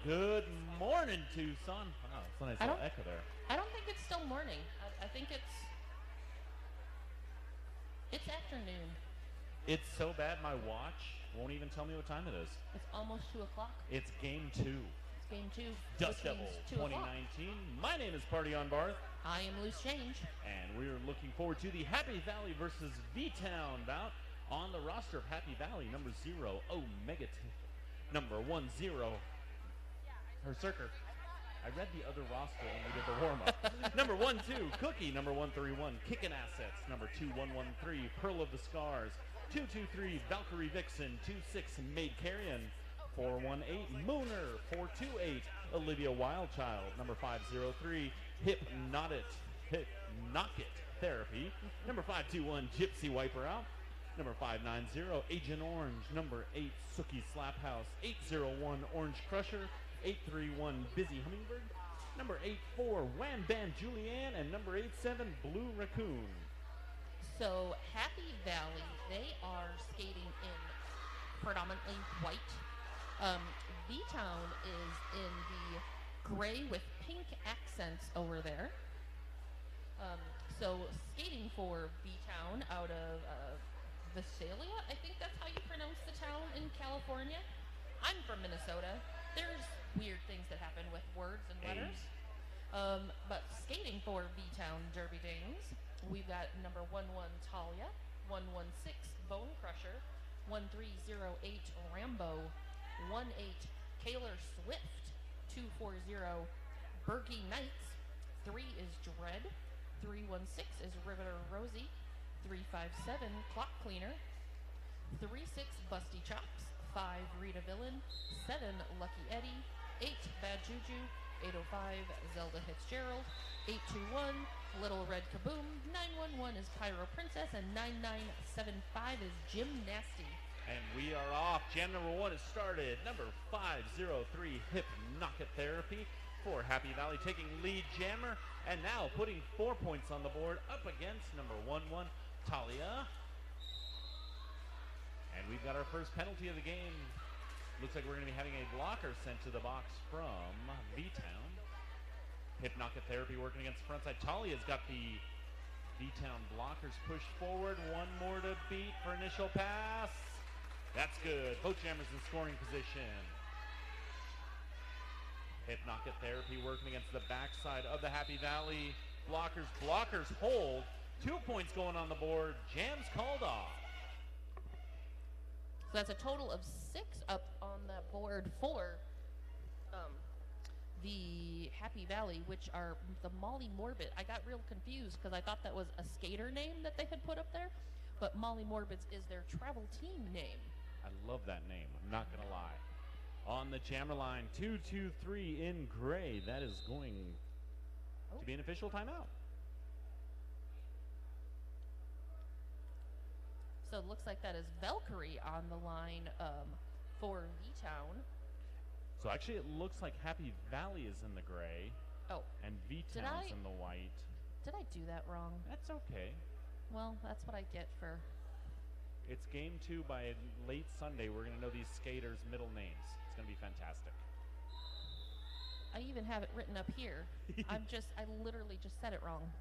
good morning, Tucson. Wow, that's a nice little echo there. I don't think it's still morning. I think it's afternoon. It's so bad my watch won't even tell me what time it is. It's almost 2 o'clock. It's game 2. It's game 2. Dust Devil 2019. My name is Party on Barth. I am Loose Change. And we're looking forward to the Happy Valley versus V-Town bout. On the roster of Happy Valley, number 0, Omega, number 10, Berserker. I read the other roster when we did the warm-up. Number 12, Cookie. Number 131, Kickin' Assets. Number 2113, Pearl of the Scars. 223, Valkyrie Vixen. 26, Maid Carrion. 418, Mooner. 428, Olivia Wildchild. Number 503, Hypnotic Therapy. Number 521, Gypsy Wipeout. Number 590, Agent Orange. Number 8, Sookie Slaphouse. 801, Orange Crusher. 831, Busy Hummingbird. Number 84, Wham Bam Julianne. And number 87, Blue Raccoon. So Happy Valley, they are skating in predominantly white. V-Town is in the gray with pink accents over there. So skating for V-Town out of Visalia, I think that's how you pronounce the town in California. I'm from Minnesota. There's weird things that happen with words and letters. But skating for V-Town Derby Dames, we've got number 11 Talia, 116 Bone Crusher, 1308 Rambo, 18 Kaylor Swift, 240 Bergie Knights, 3 is Dread, 316 is Riveter Rosie, 357 Clock Cleaner, 36 Busty Chops, 5 Rita Villain, 7 Lucky Eddie, 8 Bad Juju, 805 Zelda Fitzgerald, 821 Little Red Kaboom, 911 is Pyro Princess, and 9975 is Jim Nasty. And we are off. Jam number 1 is started. Number 503, Hypnotic Therapy for Happy Valley, taking lead jammer, and now putting 4 points on the board up against number 11 Talia. And we've got our first penalty of the game. Looks like we're going to be having a blocker sent to the box from V-Town. Hypnotic Therapy working against the front side. Talia's got the V-Town blockers pushed forward. One more to beat for initial pass. That's good. Both jammers in scoring position. Hypnotic Therapy working against the backside of the Happy Valley blockers. Blockers hold. 2 points going on the board. Jams called off. So that's a total of 6 up on that board for the Happy Valley, which are the Molly Morbid. I got real confused because I thought that was a skater name that they had put up there, but Molly Morbids is their travel team name. I love that name, I'm not going to lie. On the jammer line, 223 in gray. That is going to be an official timeout. So it looks like that is Valkyrie on the line for V-Town. So actually it looks like Happy Valley is in the gray. Oh. And V-Town's in the white. Did I do that wrong? That's okay. Well, that's what I get for... It's game 2 by late Sunday. We're going to know these skaters' middle names. It's going to be fantastic. I even have it written up here. I literally just said it wrong.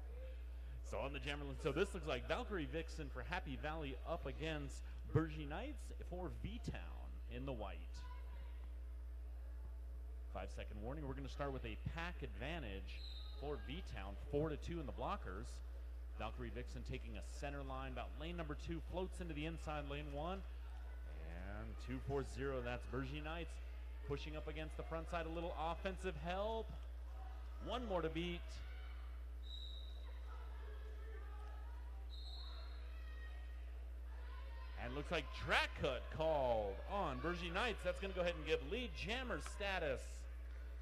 So on the jammer, so this looks like Valkyrie Vixen for Happy Valley up against Bergie Knights for V-Town in the white. 5-second warning. We're going to start with a pack advantage for V-Town, 4-2 in the blockers. Valkyrie Vixen taking a center line about lane number 2, floats into the inside lane 1. And 240, that's Bergie Knights pushing up against the front side, a little offensive help. One more to beat. And looks like track cut called on Bergie Knights. That's going to go ahead and give lead jammer status.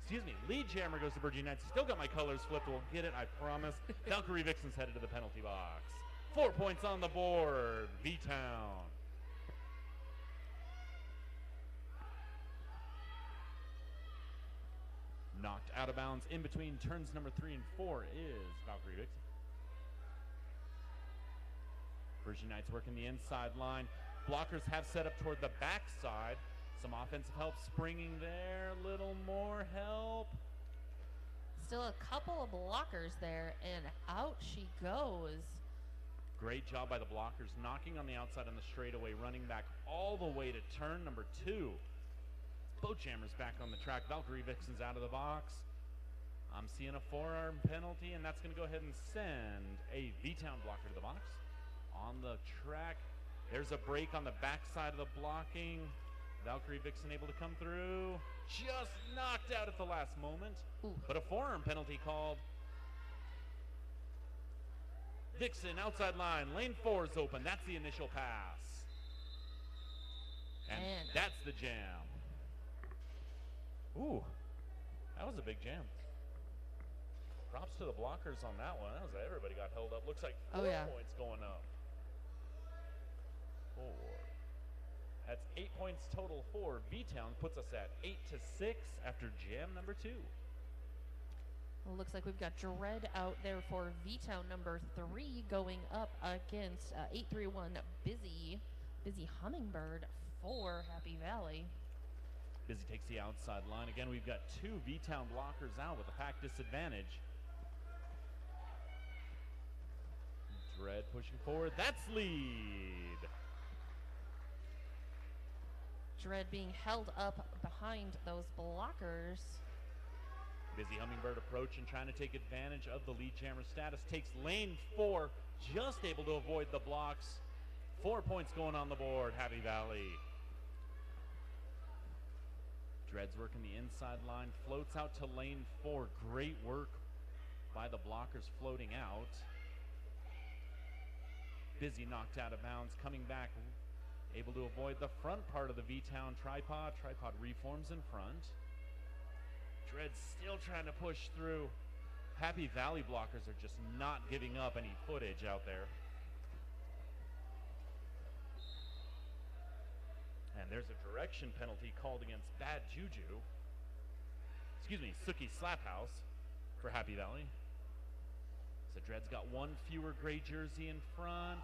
Excuse me, lead jammer goes to Bergie Knights. Still got my colors flipped. We'll get it, I promise. Valkyrie Vixen's headed to the penalty box. 4 points on the board. V-Town. Knocked out of bounds in between turns number 3 and 4 is Valkyrie Vixen. Bergie Knights working the inside line. Blockers have set up toward the backside. Some offensive help springing there. Little more help. Still a couple of blockers there, and out she goes. Great job by the blockers, knocking on the outside on the straightaway, running back all the way to turn number 2. Boat Jammers back on the track. Valkyrie Vixen's out of the box. I'm seeing a forearm penalty, and that's going to go ahead and send a V-Town blocker to the box. On the track, there's a break on the backside of the blocking. Valkyrie Vixen able to come through. Just knocked out at the last moment. Ooh. But a forearm penalty called. Vixen outside line. Lane 4 is open. That's the initial pass. And that's the jam. Ooh, that was a big jam. Props to the blockers on that one. That was everybody got held up. Looks like 4 points going up. 4. That's 8 points total for V-Town. Puts us at 8-6 after jam number 2. Well, looks like we've got Dread out there for V-Town number 3 going up against 831 Busy Hummingbird for Happy Valley. Busy takes the outside line. Again, we've got 2 V-Town blockers out with a pack disadvantage. Dread pushing forward. That's lead. Dread being held up behind those blockers. Busy Hummingbird approaching, trying to take advantage of the lead jammer status. Takes lane 4, just able to avoid the blocks. 4 points going on the board, Happy Valley. Dread's working the inside line, floats out to lane 4. Great work by the blockers floating out. Busy knocked out of bounds, coming back, able to avoid the front part of the V-Town tripod. Tripod reforms in front. Dread's still trying to push through. Happy Valley blockers are just not giving up any footage out there. And there's a direction penalty called against Bad Juju. Excuse me, Sookie Slaphouse for Happy Valley. So Dread's got 1 fewer gray jersey in front.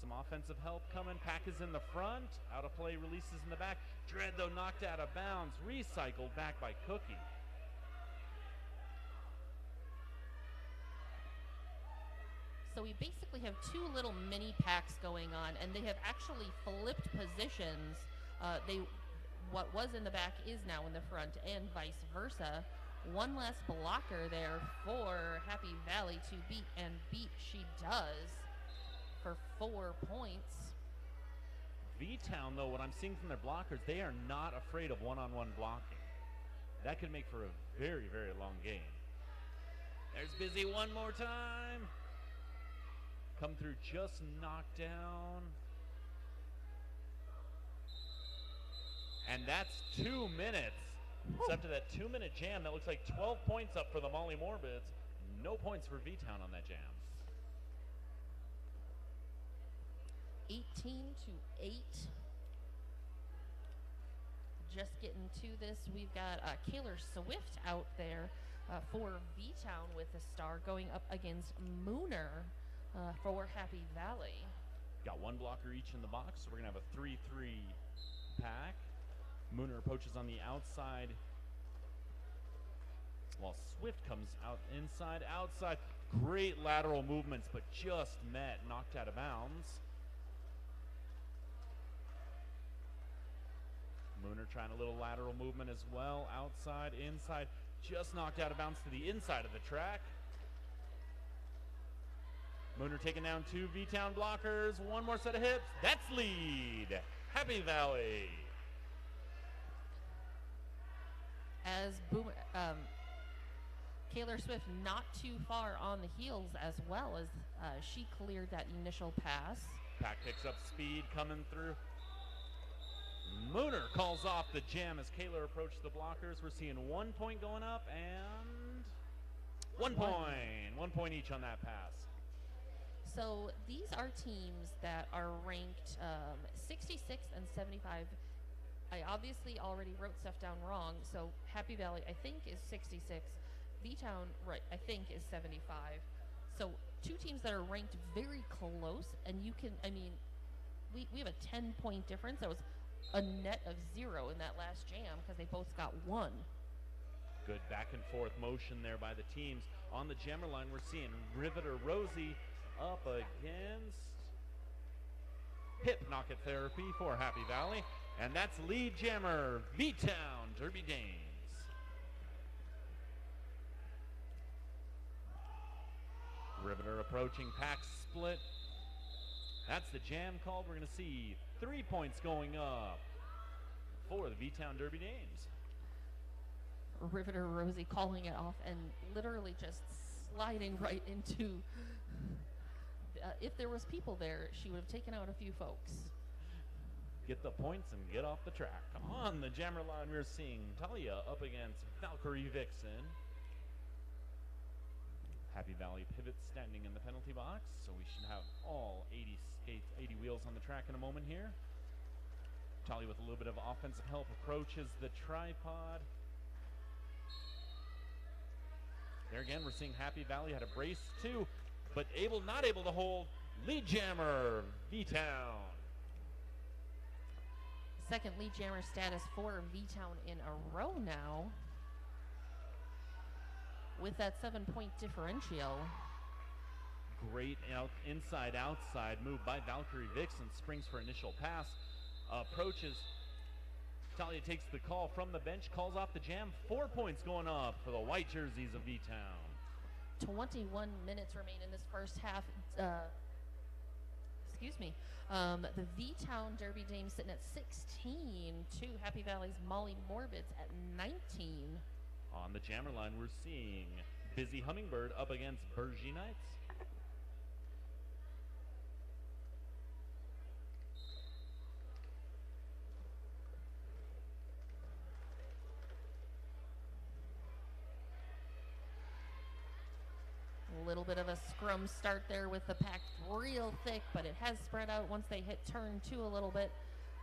Some offensive help coming. Pack is in the front. Out of play, releases in the back. Dread, though, knocked out of bounds. Recycled back by Cookie. So we basically have 2 little mini packs going on, and they have actually flipped positions. What was in the back is now in the front, and vice versa. 1 less blocker there for Happy Valley to beat, and beat she does for 4 points. V-Town, though, what I'm seeing from their blockers, they are not afraid of one-on-one blocking. That could make for a very, very long game. There's Busy one more time. Come through, just knocked down. And that's 2 minutes. It's up to that 2-minute jam. That looks like 12 points up for the Molly Morbids. No points for V-Town on that jam. 18-8. Just getting to this, we've got Kaylor Swift out there for V-Town with the star going up against Mooner for Happy Valley. Got 1 blocker each in the box, so we're going to have a 3-3 pack. Mooner approaches on the outside, while Swift comes out inside, outside. Great lateral movements, but just met, knocked out of bounds. Mooner trying a little lateral movement as well, outside, inside, just knocked out of bounds to the inside of the track. Mooner taking down 2 V-Town blockers, 1 more set of hips. That's lead. Happy Valley. As Kaylor Swift not too far on the heels as well as she cleared that initial pass. Pack picks up speed coming through. Mooner calls off the jam as Kaylor approached the blockers. We're seeing 1 point going up and 1 point. 1 point each on that pass. So these are teams that are ranked 66 and 75. I obviously already wrote stuff down wrong. So Happy Valley, I think, is 66. V-Town, right, I think, is 75. So 2 teams that are ranked very close, and you can, I mean, we have a 10-point difference. That was a net of 0 in that last jam because they both got 1. Good back and forth motion there by the teams. On the jammer line, we're seeing Riveter Rosie up against hip knocket therapy for Happy Valley. And that's lead jammer, V-Town Derby Dames. Riveter approaching pack split. That's the jam called. We're going to see 3 points going up for the V-Town Derby Dames. Riveter Rosie calling it off and literally just sliding right into, if there was people there, she would have taken out a few folks. Get the points and get off the track. On the jammer line, we're seeing Talia up against Valkyrie Vixen. Happy Valley pivots standing in the penalty box, so we should have all 80 skates, 80 wheels on the track in a moment here. Talia with a little bit of offensive help approaches the tripod. There again, we're seeing Happy Valley had a brace too, but not able to hold lead jammer, V-Town. Second lead jammer status for V-Town in a row now, with that 7-point differential. Great inside-outside move by Valkyrie Vixen. Springs for initial pass. Approaches. Talia takes the call from the bench. Calls off the jam. 4 points going up for the white jerseys of V-Town. 21 minutes remain in this first half. The V-Town Derby Dames sitting at 16 to Happy Valley's Molly Morbids at 19. On the jammer line, we're seeing Busy Hummingbird up against Bergy Knights. A little bit of a scrum start there with the pack real thick, but it has spread out once they hit turn 2 a little bit.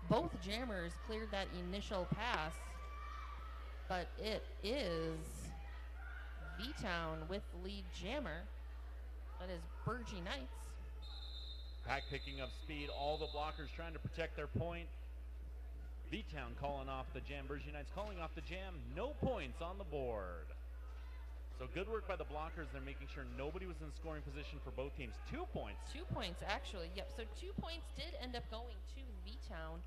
Both jammers cleared that initial pass, but it is V-Town with lead jammer. That is Bergy Knights. Pack picking up speed. All the blockers trying to protect their point. V-Town calling off the jam. Bergy Knights calling off the jam. No points on the board. So good work by the blockers. They're making sure nobody was in scoring position for both teams. 2 points. 2 points, actually. Yep, so 2 points did end up going to V-Town.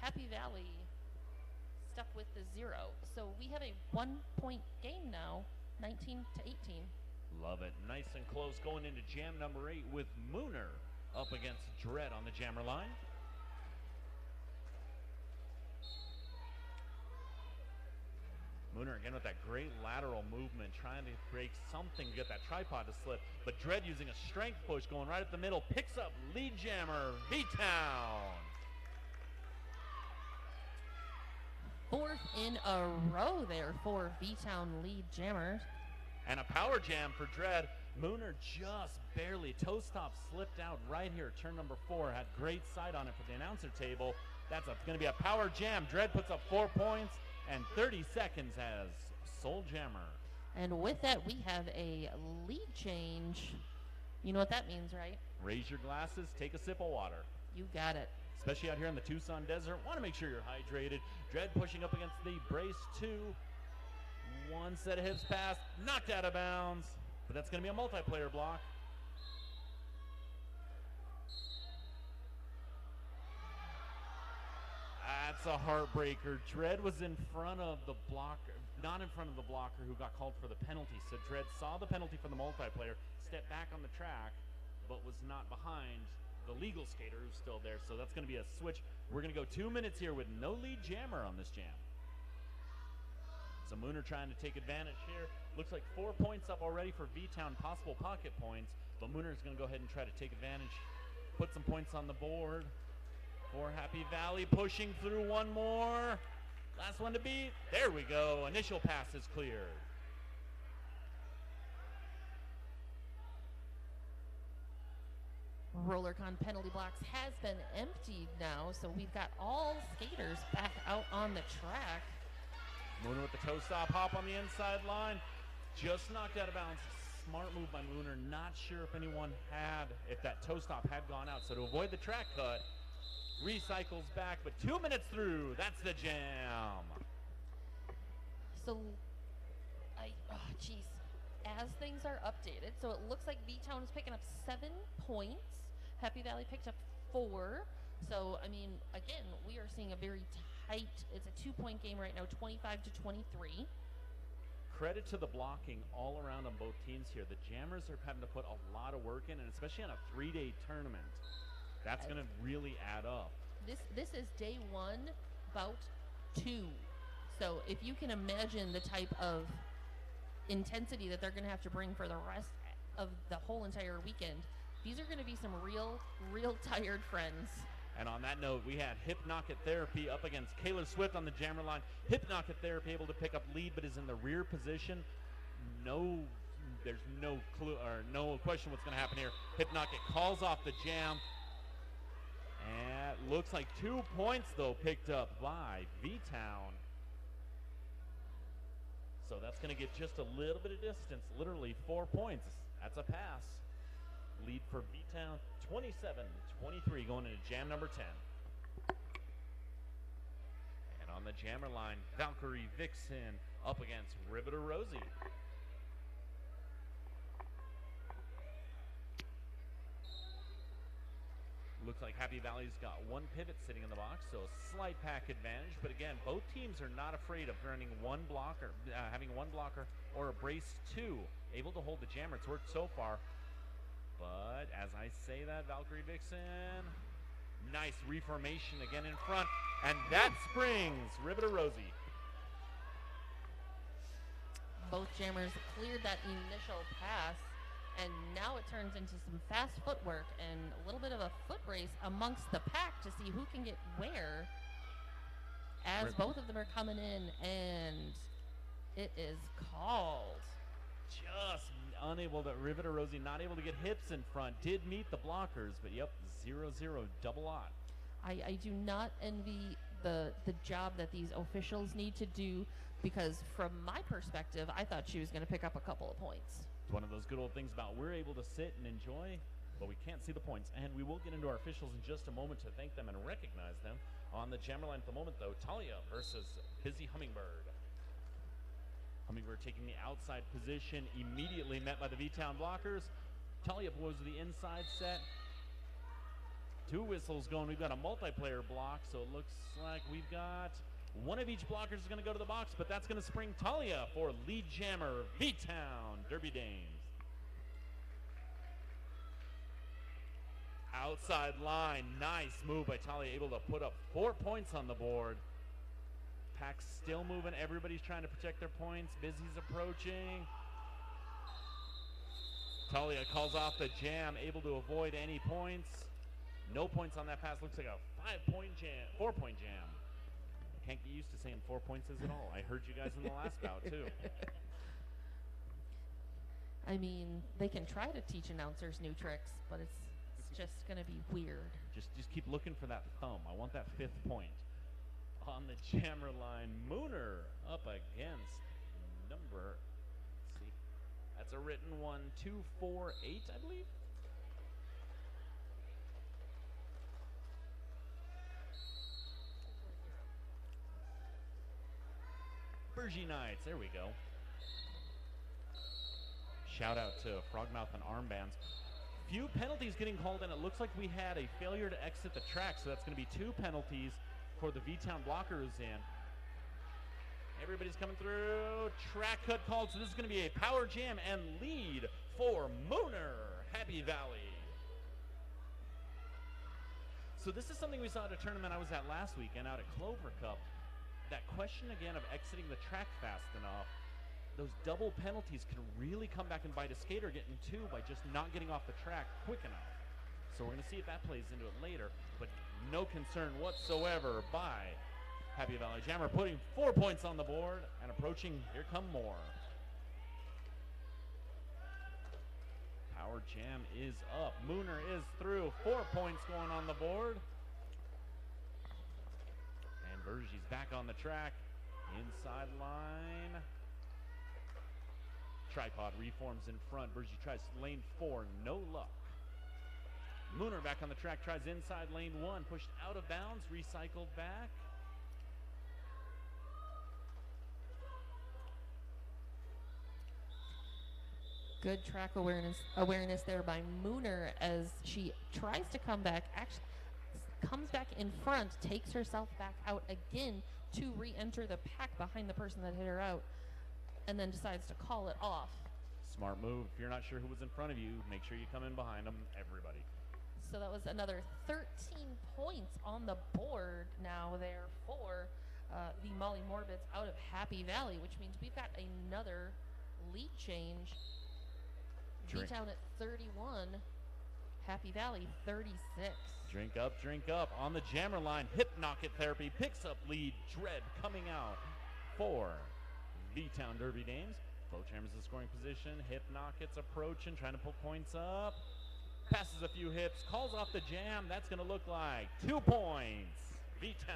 Happy Valley stuck with the 0. So we have a 1-point game now, 19 to 18. Love it. Nice and close going into jam number 8 with Mooner up against Dread on the jammer line. Mooner again with that great lateral movement, trying to break something to get that tripod to slip. But Dread using a strength push, going right at the middle, picks up lead jammer, V-Town. 4th in a row there for V-Town lead jammers. And a power jam for Dread. Mooner just barely, toe stop slipped out right here. Turn number 4, had great sight on it for the announcer table. That's going to be a power jam. Dread puts up 4 points. And 30 seconds as sole jammer. And with that, we have a lead change. You know what that means, right? Raise your glasses, take a sip of water. You got it. Especially out here in the Tucson desert. Want to make sure you're hydrated. Dread pushing up against the brace 2. One set of hips passed, knocked out of bounds. But that's going to be a multiplayer block. That's a heartbreaker. Dread was in front of the blocker, not in front of the blocker who got called for the penalty. So Dread saw the penalty for the multiplayer, stepped back on the track, but was not behind the legal skater who's still there. So that's going to be a switch. We're going to go 2 minutes here with no lead jammer on this jam. So Mooner trying to take advantage here. Looks like 4 points up already for V-Town, possible pocket points. But Mooner is going to go ahead and try to take advantage, put some points on the board. For Happy Valley, pushing through one more. Last one to beat. There we go. Initial pass is cleared. RollerCon penalty blocks has been emptied now, so we've got all skaters back out on the track. Mooner with the toe stop hop on the inside line. Just knocked out of bounds. Smart move by Mooner. Not sure if that toe stop had gone out. So to avoid the track cut, recycles back, but 2 minutes through. That's the jam. So, geez. As things are updated, so it looks like V-Town is picking up 7 points. Happy Valley picked up 4. So, I mean, again, we are seeing a very tight, it's a 2-point game right now, 25-23. Credit to the blocking all around on both teams here. The Jammers are having to put a lot of work in, and especially on a 3-day tournament. That's going to really add up. This is day 1, bout 2. So if you can imagine the type of intensity that they're going to have to bring for the rest of the whole entire weekend, these are going to be some real tired friends. And on that note, we had Hypnotic Therapy up against Kayla Swift on the Jammer line. Hypnotic Therapy able to pick up lead, but is in the rear position. There's no clue or no question what's going to happen here. Hypnotic calls off the jam. And looks like 2 points, though, picked up by V-Town. So that's going to give just a little bit of distance, literally 4 points. That's a pass. Lead for V-Town, 27-23, going into jam number 10. And on the Jammer line, Valkyrie Vixen up against Riveter Rosie. Looks like Happy Valley's got 1 pivot sitting in the box, so a slight pack advantage. But again, both teams are not afraid of running one blocker, having 1 blocker or a brace 2. Able to hold the Jammer. It's worked so far. But as I say that, Valkyrie Vixen, nice reformation again in front. And that springs Riveter Rosie. Both Jammers cleared that initial pass. And now it turns into some fast footwork and a little bit of a foot race amongst the pack to see who can get where as both of them are coming in, and it is called. Just unable to, Riveter Rosie not able to get hips in front. Did meet the blockers, but yep, 0-0, double lot. I do not envy the job that these officials need to do, because from my perspective, I thought she was going to pick up a couple of points. One of those good old things about we're able to sit and enjoy, but we can't see the points. And we will get into our officials in just a moment to thank them and recognize them. On the Jammer line at the moment, though, Talia versus Busy Hummingbird. Hummingbird taking the outside position, immediately met by the V-Town blockers. Talia blows the inside set. 2 whistles going. We've got a multiplayer block, so it looks like we've got 1 of each blocker is going to go to the box, but that's going to spring Talia for lead Jammer, V-Town, Derby Dames. Outside line, nice move by Talia, able to put up 4 points on the board. Pack's still moving, everybody's trying to protect their points. Busy's approaching. Talia calls off the jam, able to avoid any points. No points on that pass, looks like a 5-point jam, 4-point jam. Can't get used to saying 4 points at all. I heard you guys in the last bout, too. I mean, they can try to teach announcers new tricks, but it's just going to be weird. Just keep looking for that thumb. I want that 5th point. On the Jammer line, Mooner up against number, let's see, that's a written one, 248, I believe. Bergie Knights, there we go. Shout out to Frogmouth and Armbands. Few penalties getting called, and it looks like we had a failure to exit the track, so that's going to be 2 penalties for the V-Town blockers in. Everybody's coming through. Track cut called, so this is going to be a power jam and lead for Mooner, Happy Valley. So this is something we saw at a tournament I was at last weekend out at Clover Cup. That question again of exiting the track fast enough, those double penalties can really come back and bite a skater getting 2 by just not getting off the track quick enough. So we're going to see if that plays into it later, but no concern whatsoever by Happy Valley Jammer, putting 4 points on the board and approaching. Here come more. Power jam is up. Mooner is through. 4 points going on the board. Bergie's back on the track, inside line. Tripod reforms in front. Bergie tries lane 4, no luck. Mooner back on the track, tries inside lane 1, pushed out of bounds, recycled back. Good track awareness there by Mooner as she tries to come back, actually comes back in front, takes herself back out again to re-enter the pack behind the person that hit her out, and then decides to call it off. Smart move. If you're not sure who was in front of you, make sure you come in behind them, everybody. So that was another 13 points on the board now there for the Molly Morbids out of Happy Valley, which means we've got another lead change. V-Town at 31, Happy Valley 36. Drink up on the jammer line. Hip knocket therapy picks up lead. Dread coming out for V-Town Derby Dames. Saddletramps is the scoring position. Hip knockets approaching, trying to pull points up. Passes a few hips, calls off the jam. That's going to look like 2 points. V-Town.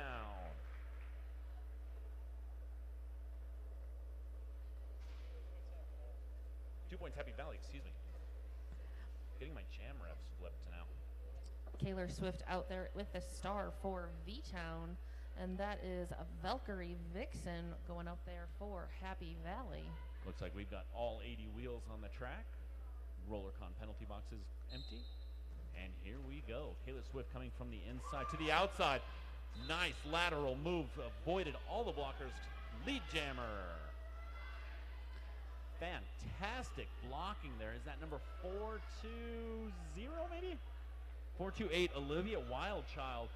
Happy Valley, excuse me. Getting my jam refs flipped now. Kaylor Swift out there with the star for V-Town, and that is a Valkyrie Vixen going up there for Happy Valley. Looks like we've got all 80 wheels on the track. RollerCon penalty box is empty. And here we go. Kaylor Swift coming from the inside to the outside. Nice lateral move, avoided all the blockers. Lead jammer. Fantastic blocking there. Is that number 420 maybe? 428, Olivia Wildchild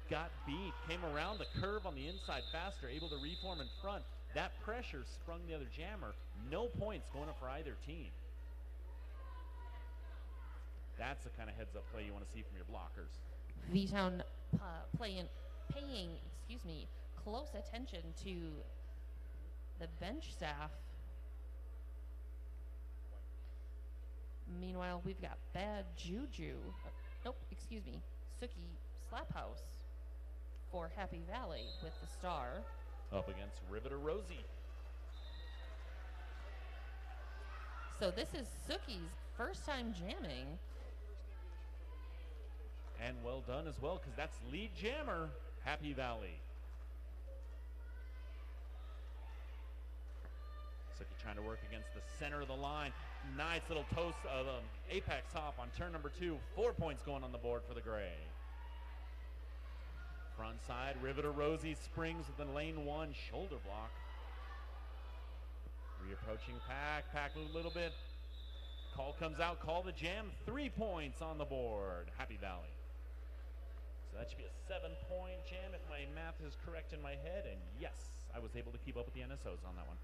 got beat, came around the curve on the inside faster, able to reform in front. That pressure sprung the other jammer. No points going up for either team. That's the kind of heads-up play you want to see from your blockers. V-Town paying close attention to the bench staff. Meanwhile, we've got Bad Juju. Suki Slaphouse for Happy Valley with the star. Up against Riveter Rosie. So this is Suki's first time jamming. And well done as well, because that's lead jammer, Happy Valley. Suki trying to work against the center of the line. Nice little toast of apex hop on turn number 2. 4 points going on the board for the gray. Front side, Riveter Rosie springs with the lane 1 shoulder block. Reapproaching pack, move a little bit. Call comes out, call the jam. 3 points on the board, Happy Valley. So that should be a 7-point jam if my math is correct in my head. And yes, I was able to keep up with the NSOs on that one.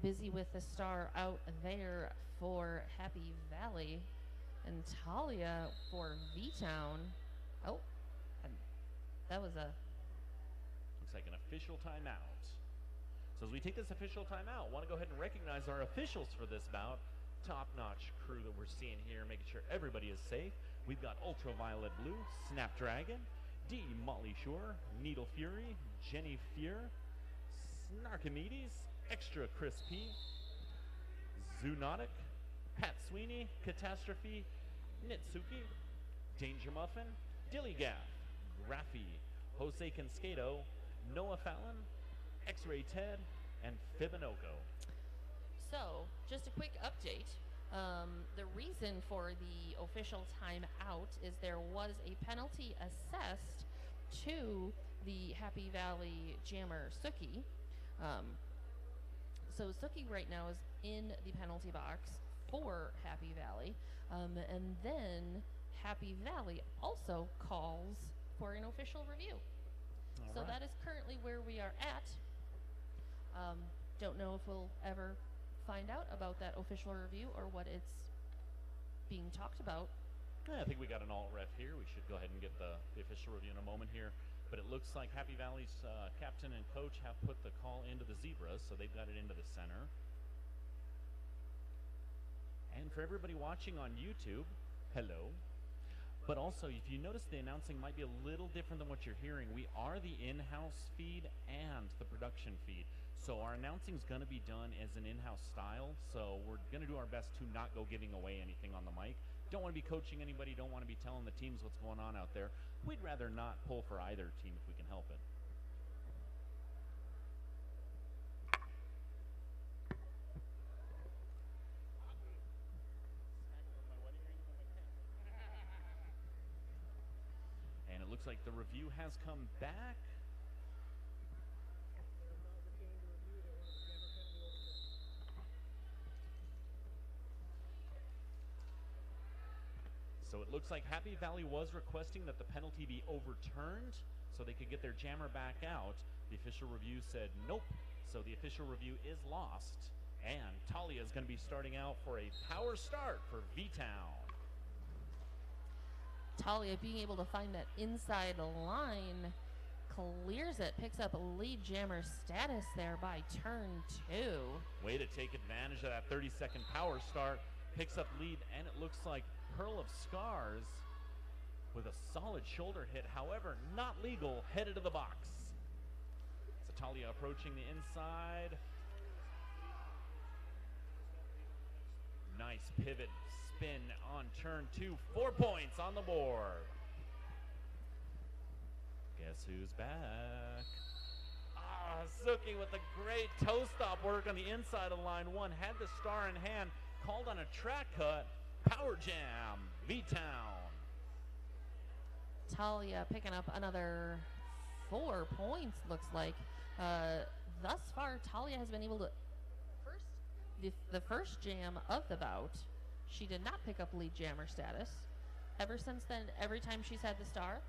Busy with the star out there for Happy Valley, and Talia for V-Town. Oh, and that was a... Looks like an official timeout. So as we take this official timeout, want to go ahead and recognize our officials for this bout. Top-notch crew that we're seeing here, making sure everybody is safe. We've got Ultraviolet Blue, Snapdragon, D. Molly Shore, Needle Fury, Jenny Fuhr, Snarkimedes, Extra Chris P, Zoonotic, Pat Sweeney, Catastrophe, Nitsuki, Danger Muffin, Dillygaff, Raffy, Jose Conscato, Noah Fallon, X-Ray Ted, and Fibonoko. So, just a quick update. The reason for the official timeout is there was a penalty assessed to the Happy Valley jammer Suki. So Suki right now is in the penalty box for Happy Valley, and then Happy Valley also calls for an official review. So that is currently where we are at. Don't know if we'll ever find out about that official review or what it's being talked about. Yeah, I think we got an alt ref here. We should go ahead and get the official review in a moment here. But it looks like Happy Valley's captain and coach have put the call into the zebras, so they've got it into the center. And for everybody watching on YouTube, hello. But also, if you notice, the announcing might be a little different than what you're hearing. We are the in-house feed and the production feed. So our announcing is going to be done as an in-house style. So we're going to do our best to not go giving away anything on the mic. Don't want to be coaching anybody. Don't want to be telling the teams what's going on out there. We'd rather not pull for either team if we can help it. And it looks like the review has come back. So it looks like Happy Valley was requesting that the penalty be overturned so they could get their jammer back out. The official review said nope, so the official review is lost. And Talia is going to be starting out for a power start for V-Town. Talia being able to find that inside line, clears it, picks up lead jammer status there by turn 2. Way to take advantage of that 30-second power start. Picks up lead, and it looks like Pearl of Scars with a solid shoulder hit, however, not legal, headed to the box. So Talia approaching the inside. Nice pivot spin on turn 2. 4 points on the board. Guess who's back? Suki with a great toe stop work on the inside of line 1. Had the star in hand, called on a track cut. Power jam, V-Town. Talia picking up another 4 points, looks like. Thus far, Talia has been able to, the first jam of the bout, she did not pick up lead jammer status. Ever since then, every time she's had the star,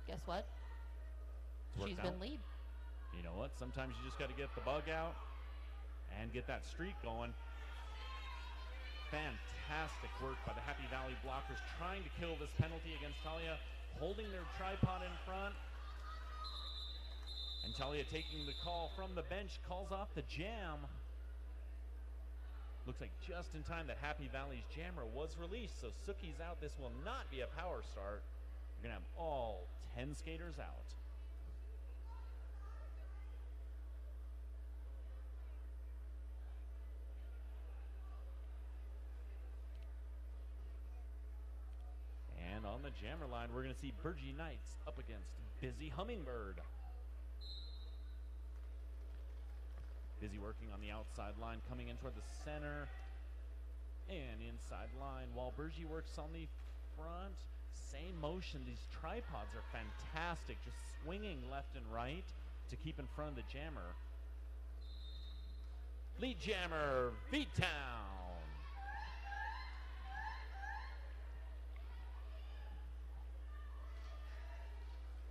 guess what? She's been lead. You know what? Sometimes you just got to get the bug out and get that streak going. Fantastic work by the Happy Valley blockers trying to kill this penalty against Talia, holding their tripod in front. And Talia taking the call from the bench, calls off the jam. Looks like just in time that Happy Valley's jammer was released, so Suki's out. This will not be a power start. We're going to have all 10 skaters out. And on the jammer line, we're going to see Burgee Knights up against Busy Hummingbird. Busy working on the outside line, coming in toward the center and inside line, while Burgee works on the front. Same motion. These tripods are fantastic, just swinging left and right to keep in front of the jammer. Lead jammer, V-Town.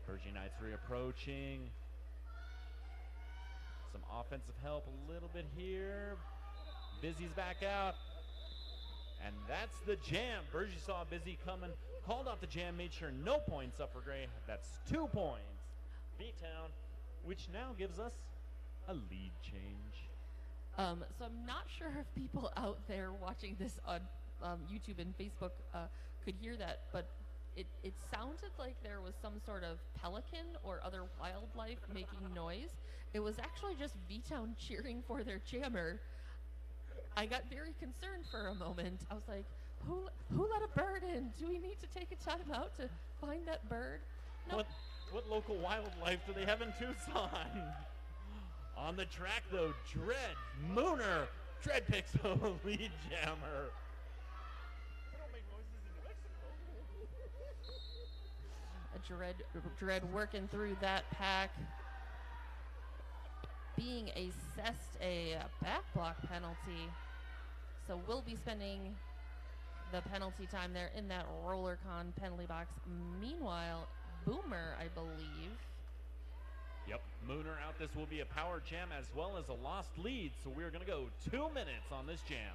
Burgee Knights reapproaching. Some offensive help a little bit here. Busy's back out. And that's the jam. Burgee saw Busy coming, called off the jam, made sure no points up for Gray. That's 2 points. V-Town, which now gives us a lead change. So I'm not sure if people out there watching this on YouTube and Facebook could hear that, but it sounded like there was some sort of pelican or other wildlife making noise. It was actually just V-Town cheering for their jammer. I got very concerned for a moment. I was like, who let a bird in? Do we need to take a time out to find that bird? No. What local wildlife do they have in Tucson? On the track, though, Dread, Mooner. Dread picks up a lead jammer. Dread working through that pack. Being assessed a back block penalty. So we'll be spending the penalty time there in that RollerCon penalty box. Meanwhile, Boomer, I believe. Yep, Mooner out. This will be a power jam as well as a lost lead. So we're going to go 2 minutes on this jam.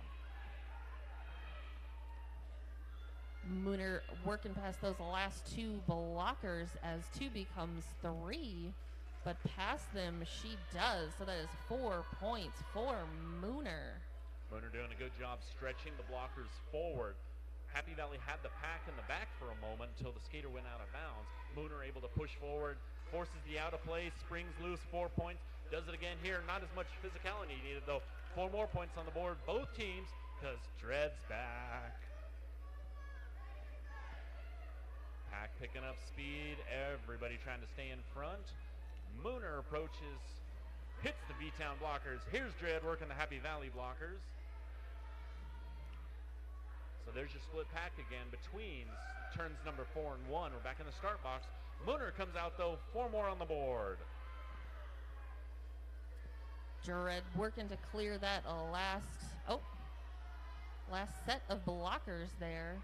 Mooner working past those last 2 blockers as 2 becomes 3. But past them, she does. So that is 4 points for Mooner. Mooner doing a good job stretching the blockers forward. Happy Valley had the pack in the back for a moment until the skater went out of bounds. Mooner able to push forward, forces the out of play, springs loose, 4 points. Does it again here. Not as much physicality needed, though. 4 more points on the board, both teams, because Dred's back. Pack picking up speed. Everybody trying to stay in front. Mooner approaches, hits the V-Town blockers. Here's Dred working the Happy Valley blockers. So there's your split pack again between turns number 4 and 1. We're back in the start box. Mooner comes out, though. 4 more on the board. Dred working to clear that last set of blockers there.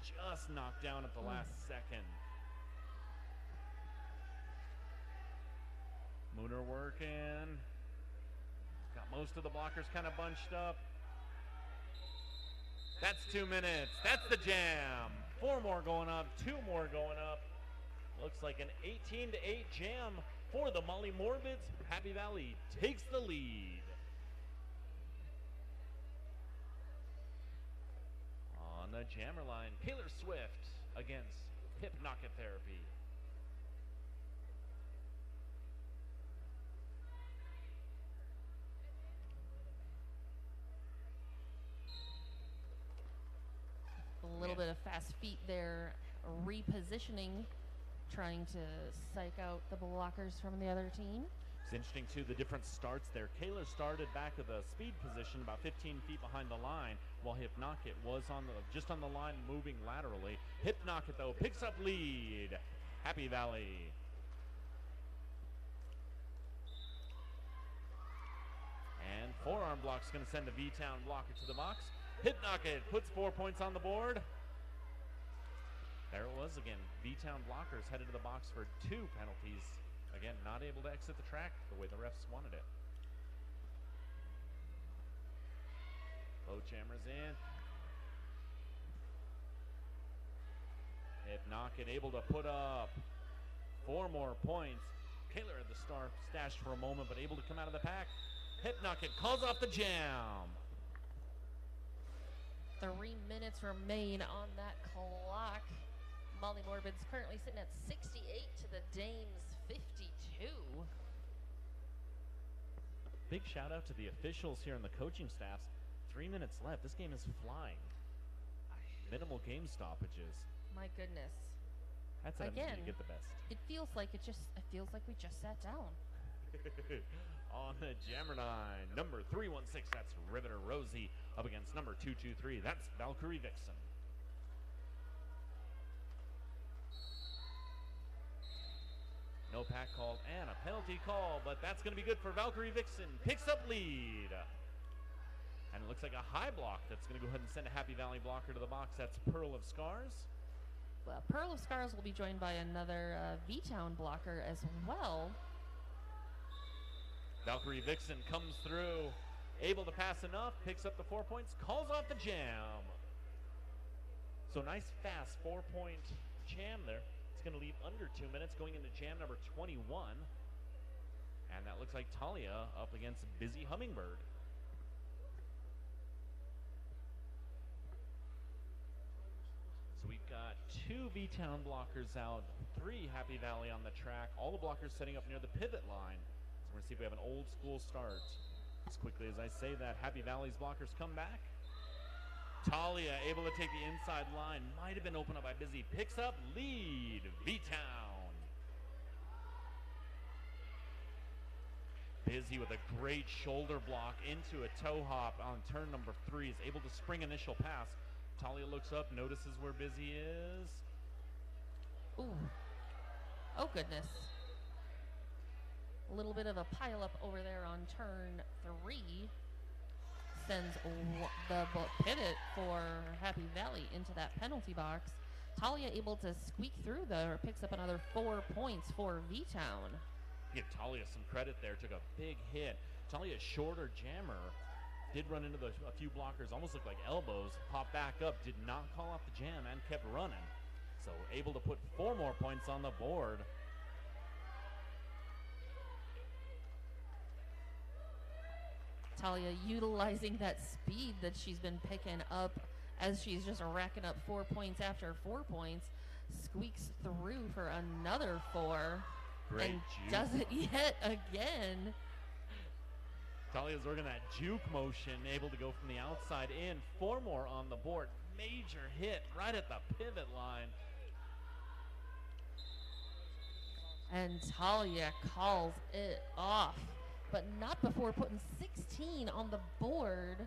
Just knocked down at the last second. Mooner working. Got most of the blockers kind of bunched up. That's 2 minutes. That's the jam. 4 more going up, 2 more going up. Looks like an 18-8 jam for the Molly Morbids. Happy Valley takes the lead. On the jammer line, Taylor Swift against Hypnotic Therapy. A little bit of fast feet there, repositioning, trying to psych out the blockers from the other team. It's interesting, too, the different starts there. Kaler started back at the speed position about 15 feet behind the line, while Hypnotic was just on the line moving laterally. Hypnotic, though, picks up lead. Happy Valley. And forearm block's going to send the V-Town blocker to the box. Hypnotic puts 4 points on the board. There it was again. V-Town blockers headed to the box for 2 penalties. Again, not able to exit the track the way the refs wanted it. Both jammers in. Hypnotic able to put up 4 more points. Kaler had the star stashed for a moment, but able to come out of the pack. Hypnotic calls off the jam. 3 minutes remain on that clock. Molly Morbids currently sitting at 68 to the Dames 52. Big shout out to the officials here and the coaching staffs. 3 minutes left. This game is flying. Minimal game stoppages. My goodness. That's how Again, you get the best. It feels like we just sat down. On the jammer line, number 316, that's Riveter Rosie, up against number 223, that's Valkyrie Vixen. No pack called and a penalty call, but that's going to be good for Valkyrie Vixen. Picks up lead. And it looks like a high block that's going to go ahead and send a Happy Valley blocker to the box. That's Pearl of Scars. Well, Pearl of Scars will be joined by another V-Town blocker as well. Valkyrie Vixen comes through, able to pass enough, picks up the 4 points, calls off the jam. So nice fast 4-point jam there. It's going to leave under 2 minutes going into jam number 21. And that looks like Talia up against Busy Hummingbird. So we've got 2 V-Town blockers out, 3 Happy Valley on the track, all the blockers setting up near the pivot line. So we're going to see if we have an old school start. As quickly as I say that, Happy Valley's blockers come back. Talia able to take the inside line. Might have been opened up by Busy. Picks up lead. V-Town. Busy with a great shoulder block into a toe hop on turn number 3. Is able to spring initial pass. Talia looks up, notices where Busy is. Ooh. Oh, goodness. A little bit of a pileup over there on turn 3. Sends the pivot for Happy Valley into that penalty box. Talia able to squeak through there, picks up another 4 points for V-Town. Give Talia some credit there, took a big hit. Talia's shorter jammer did run into a few blockers, almost looked like elbows, popped back up, did not call off the jam and kept running. So able to put 4 more points on the board. Talia utilizing that speed that she's been picking up as she's just racking up 4 points after 4 points, squeaks through for another 4. Great and juke. does it yet again. Talia's working that juke motion, able to go from the outside in. 4 more on the board. Major hit right at the pivot line. And Talia calls it off, but not before putting 16 on the board.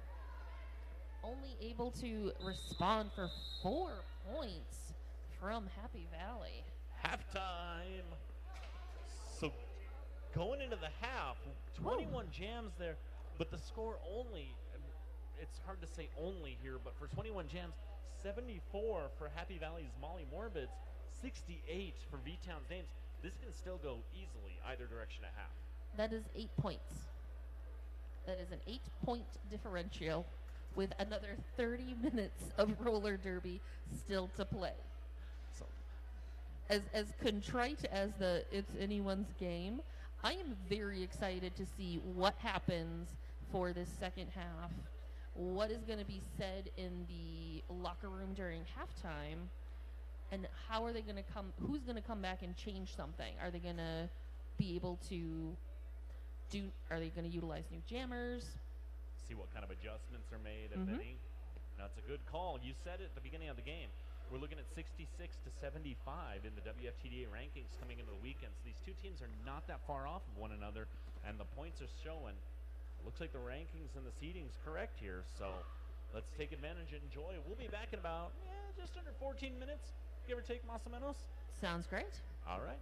Only able to respond for 4 points from Happy Valley. Halftime. So going into the half, 21 jams there, but the score only, it's hard to say only here, but for 21 jams, 74 for Happy Valley's Molly Morbids, 68 for V-Town's Dames. This can still go easily either direction at half. That is 8 points. That is an 8-point differential with another 30 minutes of roller derby still to play. So, as contrite as it's anyone's game, I am very excited to see what happens for this second half. What is going to be said in the locker room during halftime, and how are they going to come? Who's going to come back and change something? Are they going to be able to do? Are they going to utilize new jammers? see what kind of adjustments are made, if any. That's a good call. You said it at the beginning of the game. We're looking at 66 to 75 in the WFTDA rankings coming into the weekend. So these two teams are not that far off of one another, and the points are showing. Looks like the rankings and the seeding's correct here. So let's take advantage and enjoy. We'll be back in about just under 14 minutes, give or take, Mas o menos. Sounds great. All right.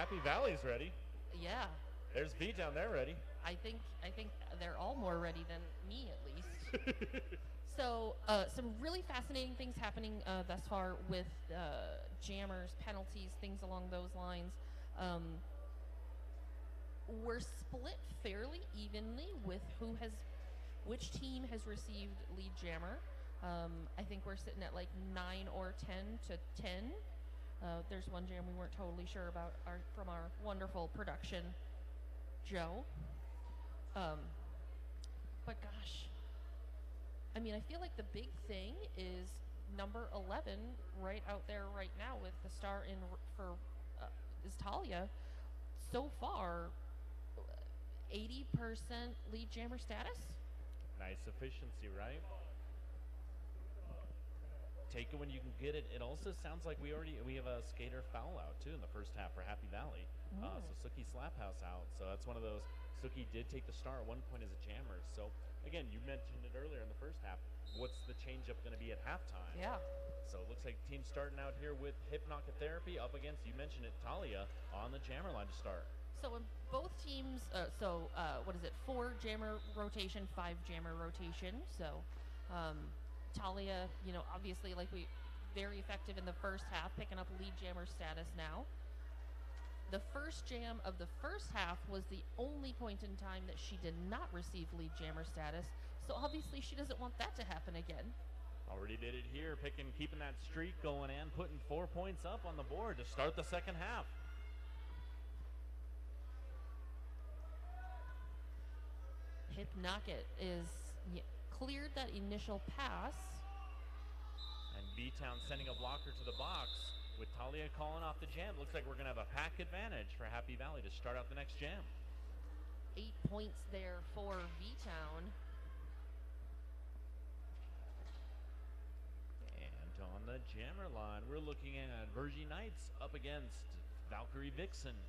Happy Valley's ready. Yeah. There's V-Town, they're ready. I think they're all more ready than me, at least. So some really fascinating things happening thus far with jammers, penalties, things along those lines. We're split fairly evenly with which team has received lead jammer. I think we're sitting at like 9 or 10 to 10. There's one jam we weren't totally sure about from our wonderful production, Joe. But gosh, I mean, I feel like the big thing is number 11 right out there right now with the star in for is Talia. So far, 80% lead jammer status. Nice efficiency, right? Take it when you can get it. It also sounds like we have a skater foul out too in the first half for Happy Valley. So Suki Slaphouse out. So that's one of those. Suki did take the star at one point as a jammer. So again, you mentioned it earlier in the first half. What's the changeup going to be at halftime? Yeah. So it looks like team starting out here with Hypnotherapy up against, you mentioned it, Talia on the jammer line to start. So in both teams, what is it? 4 jammer rotation, 5 jammer rotation. So Talia, obviously very effective in the first half, picking up lead jammer status now. The first jam of the first half was the only point in time that she did not receive lead jammer status. So obviously she doesn't want that to happen again. Already did it here, keeping that streak going and putting 4 points up on the board to start the second half. Hypnocket is cleared that initial pass. And B-Town sending a blocker to the box with Talia calling off the jam. Looks like we're going to have a pack advantage for Happy Valley to start out the next jam. 8 points there for V-Town. And on the jammer line, we're looking at Virgie Knights up against Valkyrie Vixen.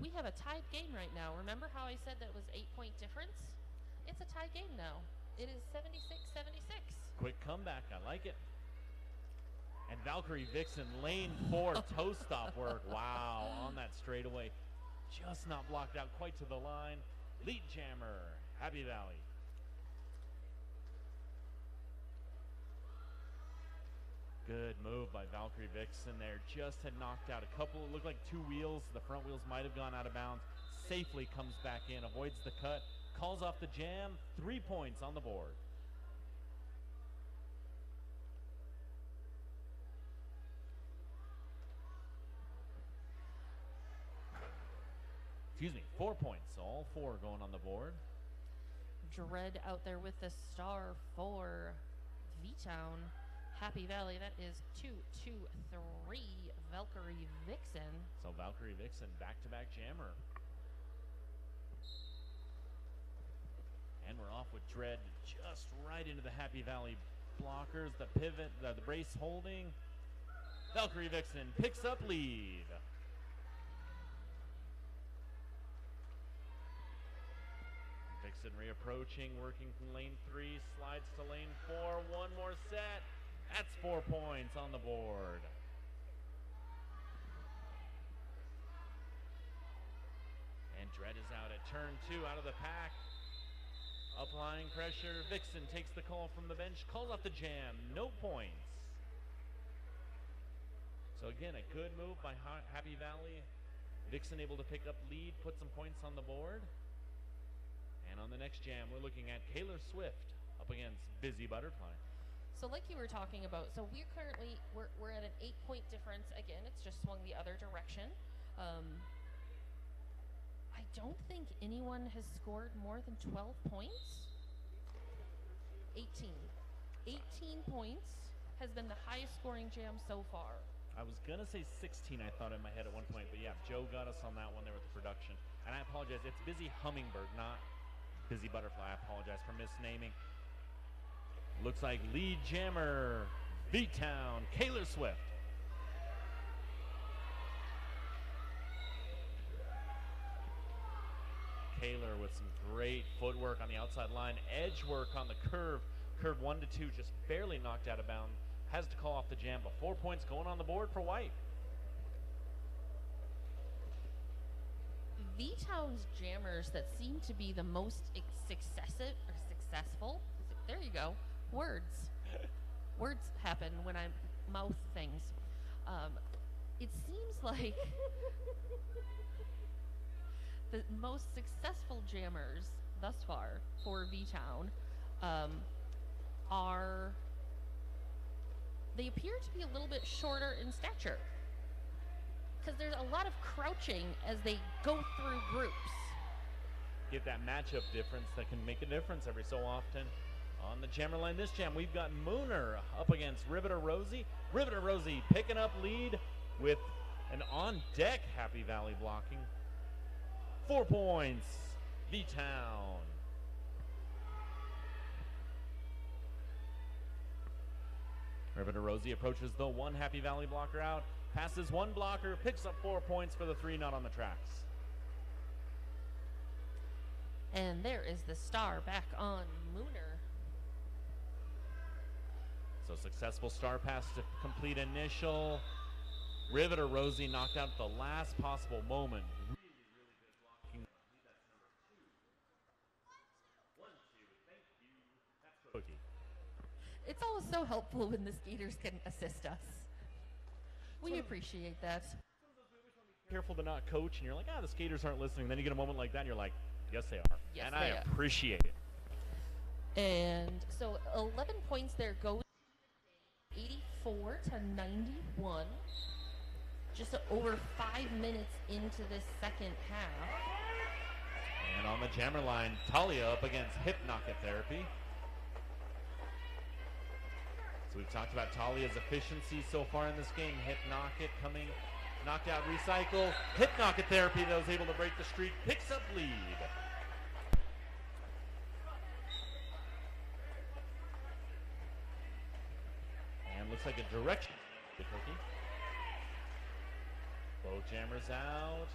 We have a tied game right now. Remember how I said that it was 8-point difference? It's a tied game now. It is 76-76. Quick comeback, I like it. And Valkyrie Vixen, lane 4 toe stop work. Wow, on that straightaway. Just not blocked out quite to the line. Lead jammer, Happy Valley. Good move by Valkyrie Vixen there. Just had knocked out a couple, it looked like 2 wheels. The front wheels might have gone out of bounds. Safely comes back in, avoids the cut, calls off the jam. 3 points on the board. Excuse me, 4 points. All 4 going on the board. Dread out there with the star for V-Town. Happy Valley, that is 2-2-3 Valkyrie Vixen. So Valkyrie Vixen, back-to-back jammer. And we're off with Dread just right into the Happy Valley blockers. The pivot, the brace holding. Valkyrie Vixen picks up lead. Vixen reapproaching, working from lane 3, slides to lane 4. One more set. That's 4 points on the board. And Dread is out at turn 2, out of the pack. Applying pressure. Vixen takes the call from the bench, calls off the jam. No points. So again, a good move by Happy Valley. Vixen able to pick up lead, put some points on the board. And on the next jam, we're looking at Kaylor Swift up against Busy Butterfly. So like you were talking about, so we're currently, we're at an 8-point difference. Again, it's just swung the other direction. I don't think anyone has scored more than 12 points. 18 points has been the highest scoring jam so far. I was gonna say 16, I thought in my head at one point, but yeah, Joe got us on that one there with the production. And I apologize, it's Busy Hummingbird, not Busy Butterfly. I apologize for misnaming. Looks like lead jammer, V-Town, Kaylor Swift. Kaylor with some great footwork on the outside line, edge work on the curve. Curve 1 to 2, just barely knocked out of bounds. has to call off the jam, but 4 points going on the board for White. V-Town's jammers that seem to be the most successful, there you go, words. Words happen when I mouth things. It seems like the most successful jammers thus far for V-Town they appear to be a little bit shorter in stature, because there's a lot of crouching as they go through groups. Get that matchup difference that can make a difference every so often. On the jammer line this jam, we've got Mooner up against Riveter Rosie. Riveter Rosie picking up lead with an on-deck Happy Valley blocking. 4 points, V-Town. Riveter Rosie approaches the one Happy Valley blocker out, passes one blocker, picks up 4 points for the 3 not on the tracks. And there is the star back on Mooner. So successful star pass to complete initial. Riveter Rosie knocked out at the last possible moment. Really, really good blocking. That's number 2. 1, 2, thank you. That's Cookie. It's always so helpful when the skaters can assist us. We appreciate that. Careful to not coach, and you're like, the skaters aren't listening. Then you get a moment like that, and you're like, yes, they are. Yes, and they I are. appreciate it. And so 11 points there goes 84 to 91. Just over 5 minutes into this second half. And on the jammer line, Talia up against hip knock-it therapy. So we've talked about Talia's efficiency so far in this game. Hip knock-it coming, knocked out, recycle. Hip knock-it therapy that was able to break the streak, picks up lead. And looks like a direction. The cookie. Both jammers out.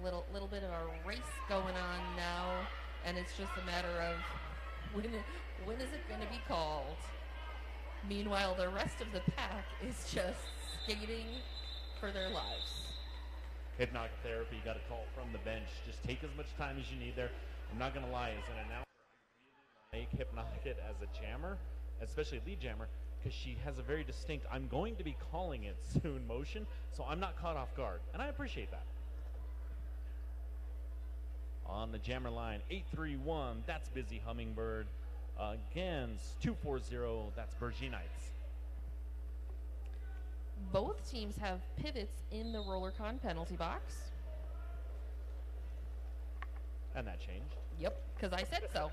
A little bit of a race going on now, and it's just a matter of when is it going to be called? Meanwhile, the rest of the pack is just skating for their lives. Hip knock therapy, got a call from the bench. Just take as much time as you need there. I'm not going to lie, as an announcer, I really like hip knock it as a jammer, especially lead jammer, because she has a very distinct, I'm going to be calling it soon motion, so I'm not caught off guard. And I appreciate that. On the jammer line, 831, that's Busy Hummingbird. Against 240, that's Bergie Knights. Both teams have pivots in the RollerCon penalty box. And that changed. Yep, because I said so.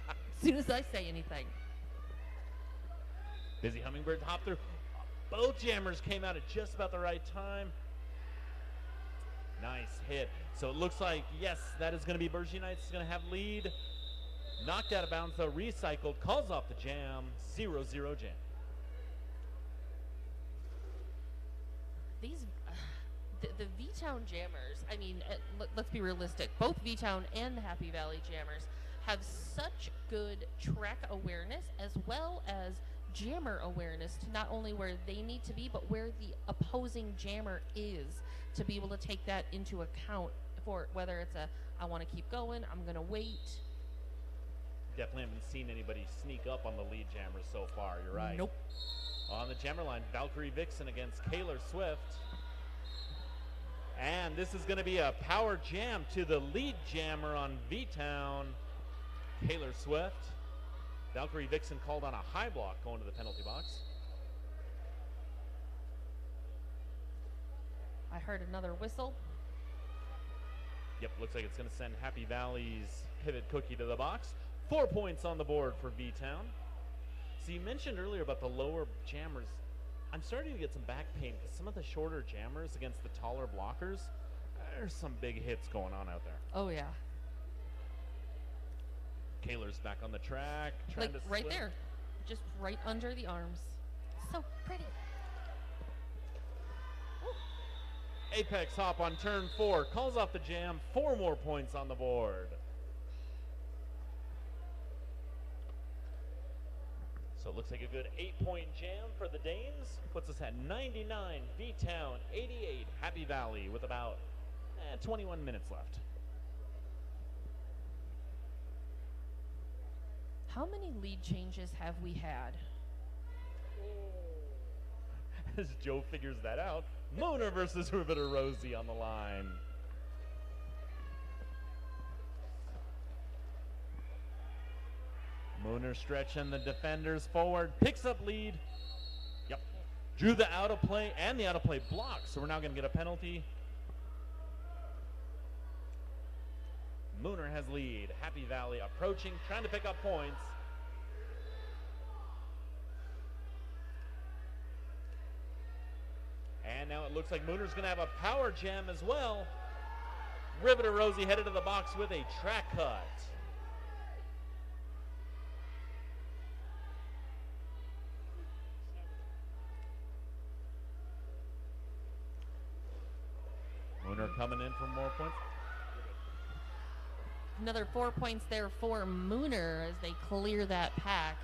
As soon as I say anything. Busy Hummingbird hop through. Both jammers came out at just about the right time. Nice hit. So it looks like, yes, that is going to be Bergie Knights is going to have lead. Knocked out of bounds, though, recycled, calls off the jam, 0-0 jam. These, the V-Town jammers, I mean, let's be realistic. Both V-Town and the Happy Valley jammers have such good track awareness as well as jammer awareness to not only where they need to be, but where the opposing jammer is, to be able to take that into account for whether it's a, I want to keep going, I'm going to wait. Definitely haven't seen anybody sneak up on the lead jammer so far, you're right. Nope. On the jammer line, Valkyrie Vixen against Kaylor Swift. And this is going to be a power jam to the lead jammer on V-Town, Kaylor Swift. Valkyrie Vixen called on a high block going to the penalty box. I heard another whistle. Yep, looks like it's going to send Happy Valley's pivot cookie to the box. 4 points on the board for V-Town. So you mentioned earlier about the lower jammers. I'm starting to get some back pain because some of the shorter jammers against the taller blockers, there's some big hits going on out there. Oh, yeah. Kaylor's back on the track. Like to right slip. there. Just right under the arms. So pretty. Apex hop on turn 4. Calls off the jam. 4 more points on the board. So it looks like a good 8-point jam for the Danes. Puts us at 99, V-Town 88, Happy Valley with about 21 minutes left. How many lead changes have we had? As Joe figures that out, Mooner versus Riveter Rosie on the line. Mooner stretching the defenders forward, picks up lead. Yep. Drew the out of play and the out of play block, so we're now going to get a penalty. Mooner has lead. Happy Valley approaching, trying to pick up points. And now it looks like Mooner's going to have a power jam as well. Riveter Rosie headed to the box with a track cut. Mooner coming in for more points. Another 4 points there for Mooner as they clear that pack.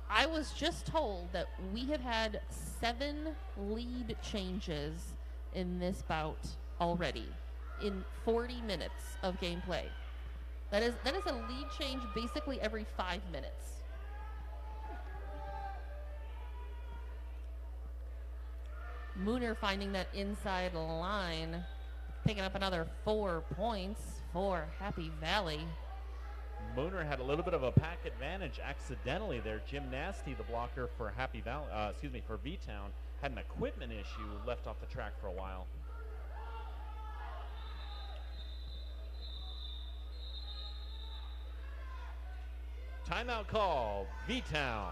I was just told that we have had 7 lead changes in this bout already in 40 minutes of gameplay. That is a lead change basically every 5 minutes. Mooner finding that inside line, picking up another 4 points for Happy Valley. Mooner had a little bit of a pack advantage accidentally there. Jim Nasty, the blocker for Happy Valley, for V-Town, had an equipment issue, left off the track for a while. Timeout call, V-Town.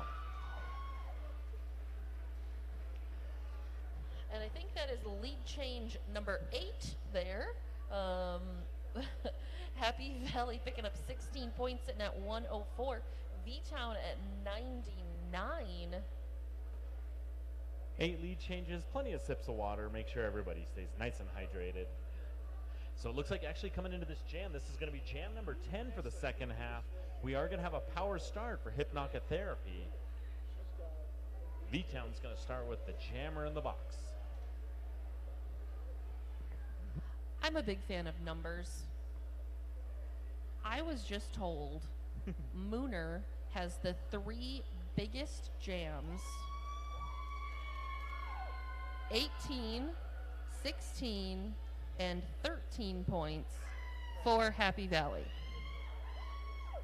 And I think that is lead change number 8 there. Happy Valley picking up 16 points, sitting at 104. V-Town at 99. 8 lead changes, plenty of sips of water, make sure everybody stays nice and hydrated. So it looks like actually coming into this jam, this is going to be jam number 10 for the second half. We are going to have a power start for Hypnotic Therapy. V-Town's going to start with the jammer in the box. I'm a big fan of numbers. I was just told Mooner has the 3 biggest jams: 18, 16, and 13 points for Happy Valley.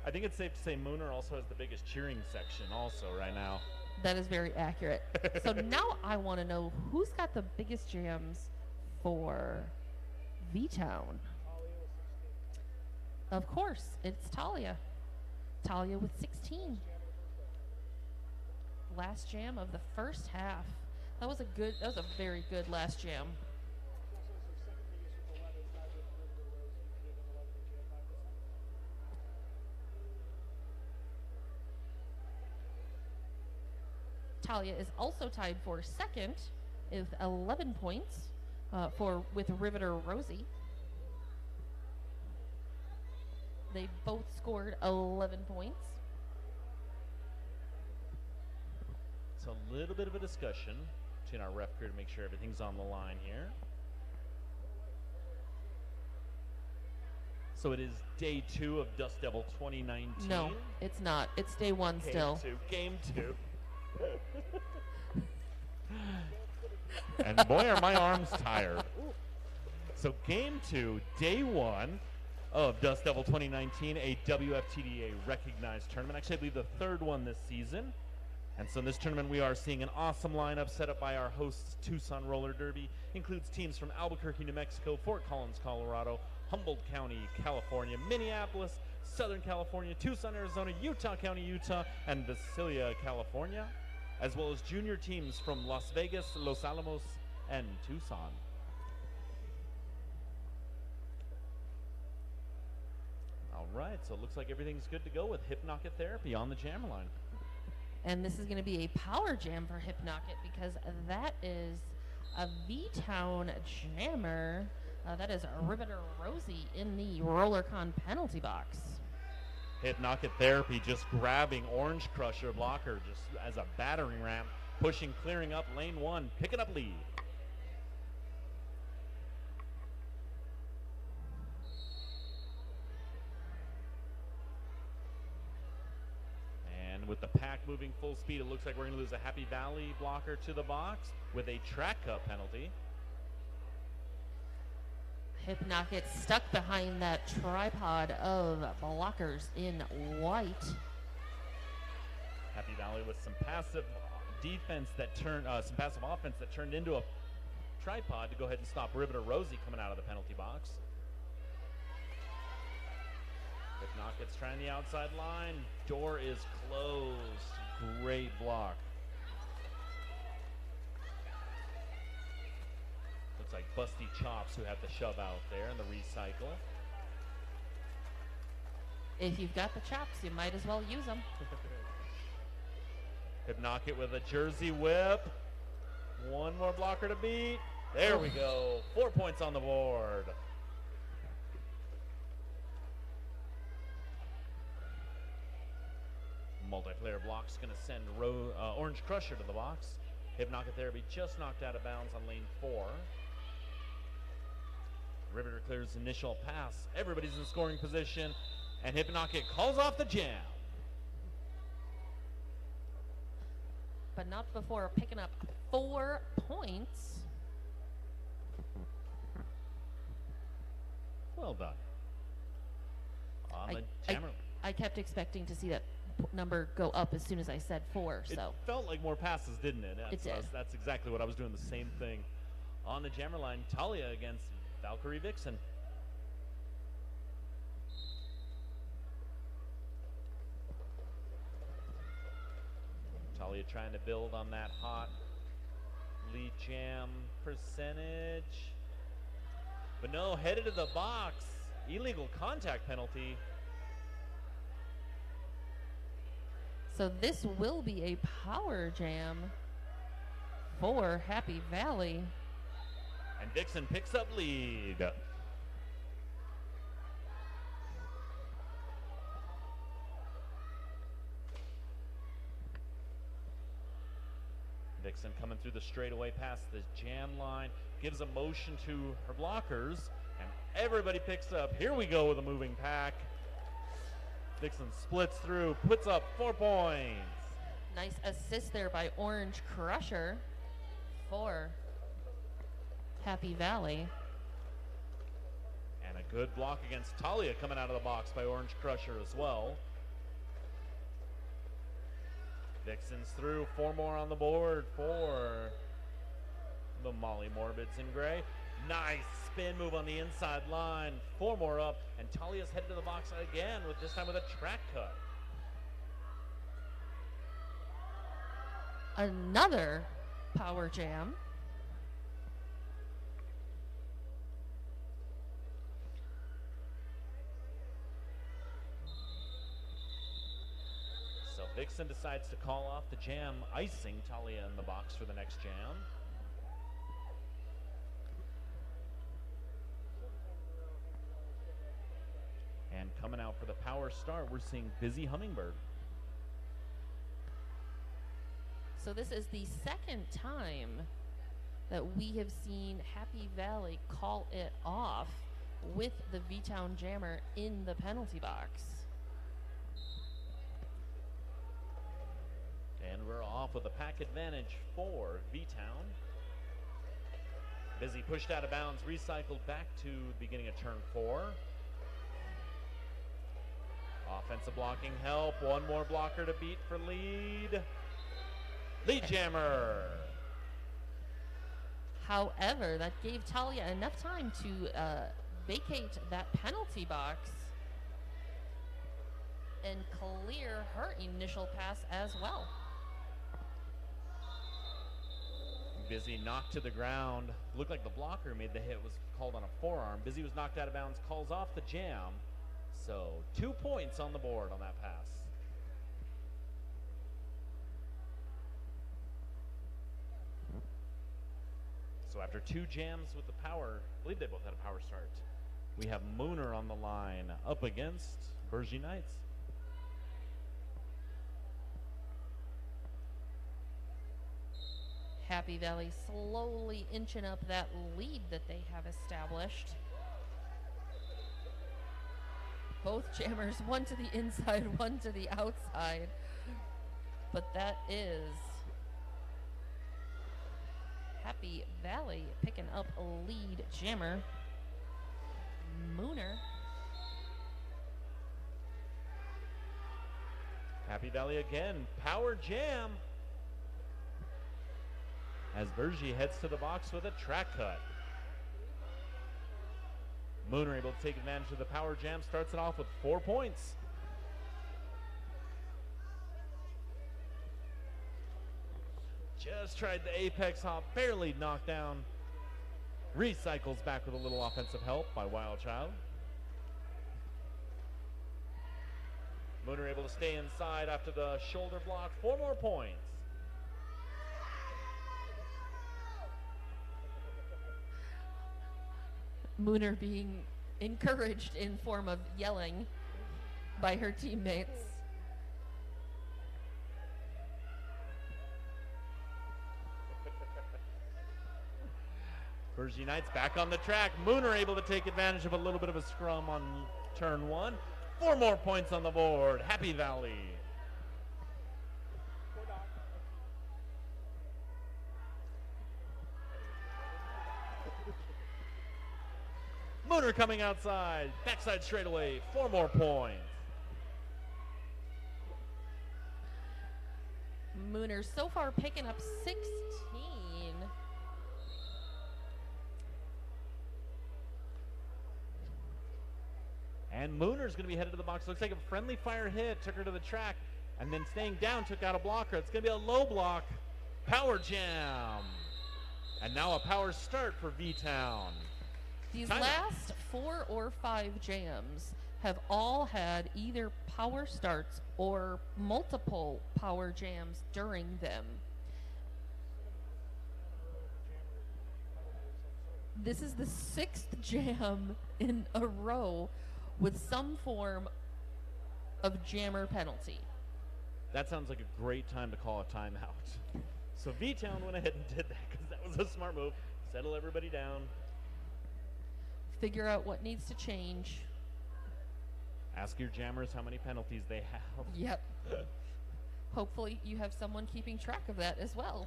I think it's safe to say Mooner also has the biggest cheering section also right now. That is very accurate. So now I want to know who's got the biggest jams for V-Town. Of course, it's Talia. Talia with 16. Last jam of the first half. That was a very good last jam. Talia is also tied for second with 11 points with Riveter Rosie. They both scored 11 points. So a little bit of a discussion between our ref crew to make sure everything's on the line here. So it is day 2 of Dust Devil 2019. No, it's not. It's day 1 still. Game 2. And boy, are my arms tired. So game 2, day 1 of Dust Devil 2019, a WFTDA recognized tournament. Actually, I believe the 3rd one this season. And so in this tournament, we are seeing an awesome lineup set up by our hosts. Tucson Roller Derby includes teams from Albuquerque, New Mexico, Fort Collins, Colorado, Humboldt County, California, Minneapolis, Southern California, Tucson, Arizona, Utah County, Utah, and Visalia, California, as well as junior teams from Las Vegas, Los Alamos, and Tucson. All right, so it looks like everything's good to go with Hypnotic Therapy on the jammer line. And this is going to be a power jam for Hypnotic because that is a V-Town jammer. That is Riveter Rosie in the RollerCon penalty box. Hypnotic Therapy just grabbing Orange Crusher blocker just as a battering ram, pushing, clearing up lane 1, picking up lead. And with the pack moving full speed, it looks like we're going to lose a Happy Valley blocker to the box with a track cut penalty. Hypnotic stuck behind that tripod of blockers in white. Happy Valley with some passive defense that turned, some passive offense that turned into a tripod to go ahead and stop Riveter Rosie coming out of the penalty box. Hypnotic's trying the outside line. Door is closed. Great block. Looks like Busty Chops who had the shove out there in the recycle. If you've got the chops, you might as well use them. Hypnotic with a Jersey whip. One more blocker to beat. There we go. 4 points on the board. Multiplayer block's going to send Orange Crusher to the box. Hypnotic Therapy just knocked out of bounds on lane 4. Riveter clears initial pass. Everybody's in scoring position, and Hypnotic calls off the jam. But not before picking up 4 points. Well done. On the jammer. I kept expecting to see that number go up as soon as I said 4. So it felt like more passes, didn't it? It did. That's exactly what I was doing, the same thing. On the jammer line, Talia against Valkyrie Vixen. Talia trying to build on that hot lead jam percentage. But no, headed to the box. Illegal contact penalty. So this will be a power jam for Happy Valley. And Vixen picks up lead. Vixen coming through the straightaway past the jam line, gives a motion to her blockers, and everybody picks up. Here we go with a moving pack. Vixen splits through, puts up 4 points. Nice assist there by Orange Crusher for Happy Valley. And a good block against Talia coming out of the box by Orange Crusher as well. Vixen's through, 4 more on the board for the Molly Morbids in gray. Nice spin move on the inside line. 4 more up, and Talia's headed to the box again, with this time with a track cut. Another power jam. So Vixen decides to call off the jam, icing Talia in the box for the next jam. And coming out for the power start, we're seeing Busy Hummingbird. So this is the second time that we have seen Happy Valley call it off with the V-Town Jammer in the penalty box. And we're off with a pack advantage for V-Town. Busy pushed out of bounds, recycled back to the beginning of turn 4. Offensive blocking help. 1 more blocker to beat for lead. Lead jammer. However, that gave Talia enough time to vacate that penalty box and clear her initial pass as well. Busy knocked to the ground. Looked like the blocker made the hit, was called on a forearm. Busy was knocked out of bounds, calls off the jam. So 2 points on the board on that pass. So after 2 jams with the power, I believe they both had a power start. We have Mooner on the line up against Bergy Knights. Happy Valley slowly inching up that lead that they have established. Both jammers, one to the inside, one to the outside. But that is Happy Valley picking up a lead jammer. Mooner. Happy Valley again, power jam. As Bergie heads to the box with a track cut. Mooner able to take advantage of the power jam, starts it off with 4 points. Just tried the apex hop, barely knocked down. Recycles back with a little offensive help by Wild Child. Mooner able to stay inside after the shoulder block, 4 more points. Mooner being encouraged in form of yelling by her teammates. Bergie Knights back on the track. Mooner able to take advantage of a little bit of a scrum on turn 1. 4 more points on the board. Happy Valley. Mooner coming outside. Backside straightaway. 4 more points. Mooner so far picking up 16. And Mooner's going to be headed to the box. Looks like a friendly fire hit. Took her to the track. And then staying down, took out a blocker. It's going to be a low block. Power jam. And now a power start for V-Town. These last 4 or 5 jams have all had either power starts or multiple power jams during them. This is the 6th jam in a row with some form of jammer penalty. That sounds like a great time to call a timeout. So V-Town went ahead and did that because that was a smart move. Settle everybody down. Figure out what needs to change. Ask your jammers how many penalties they have. Yep. Hopefully you have someone keeping track of that as well.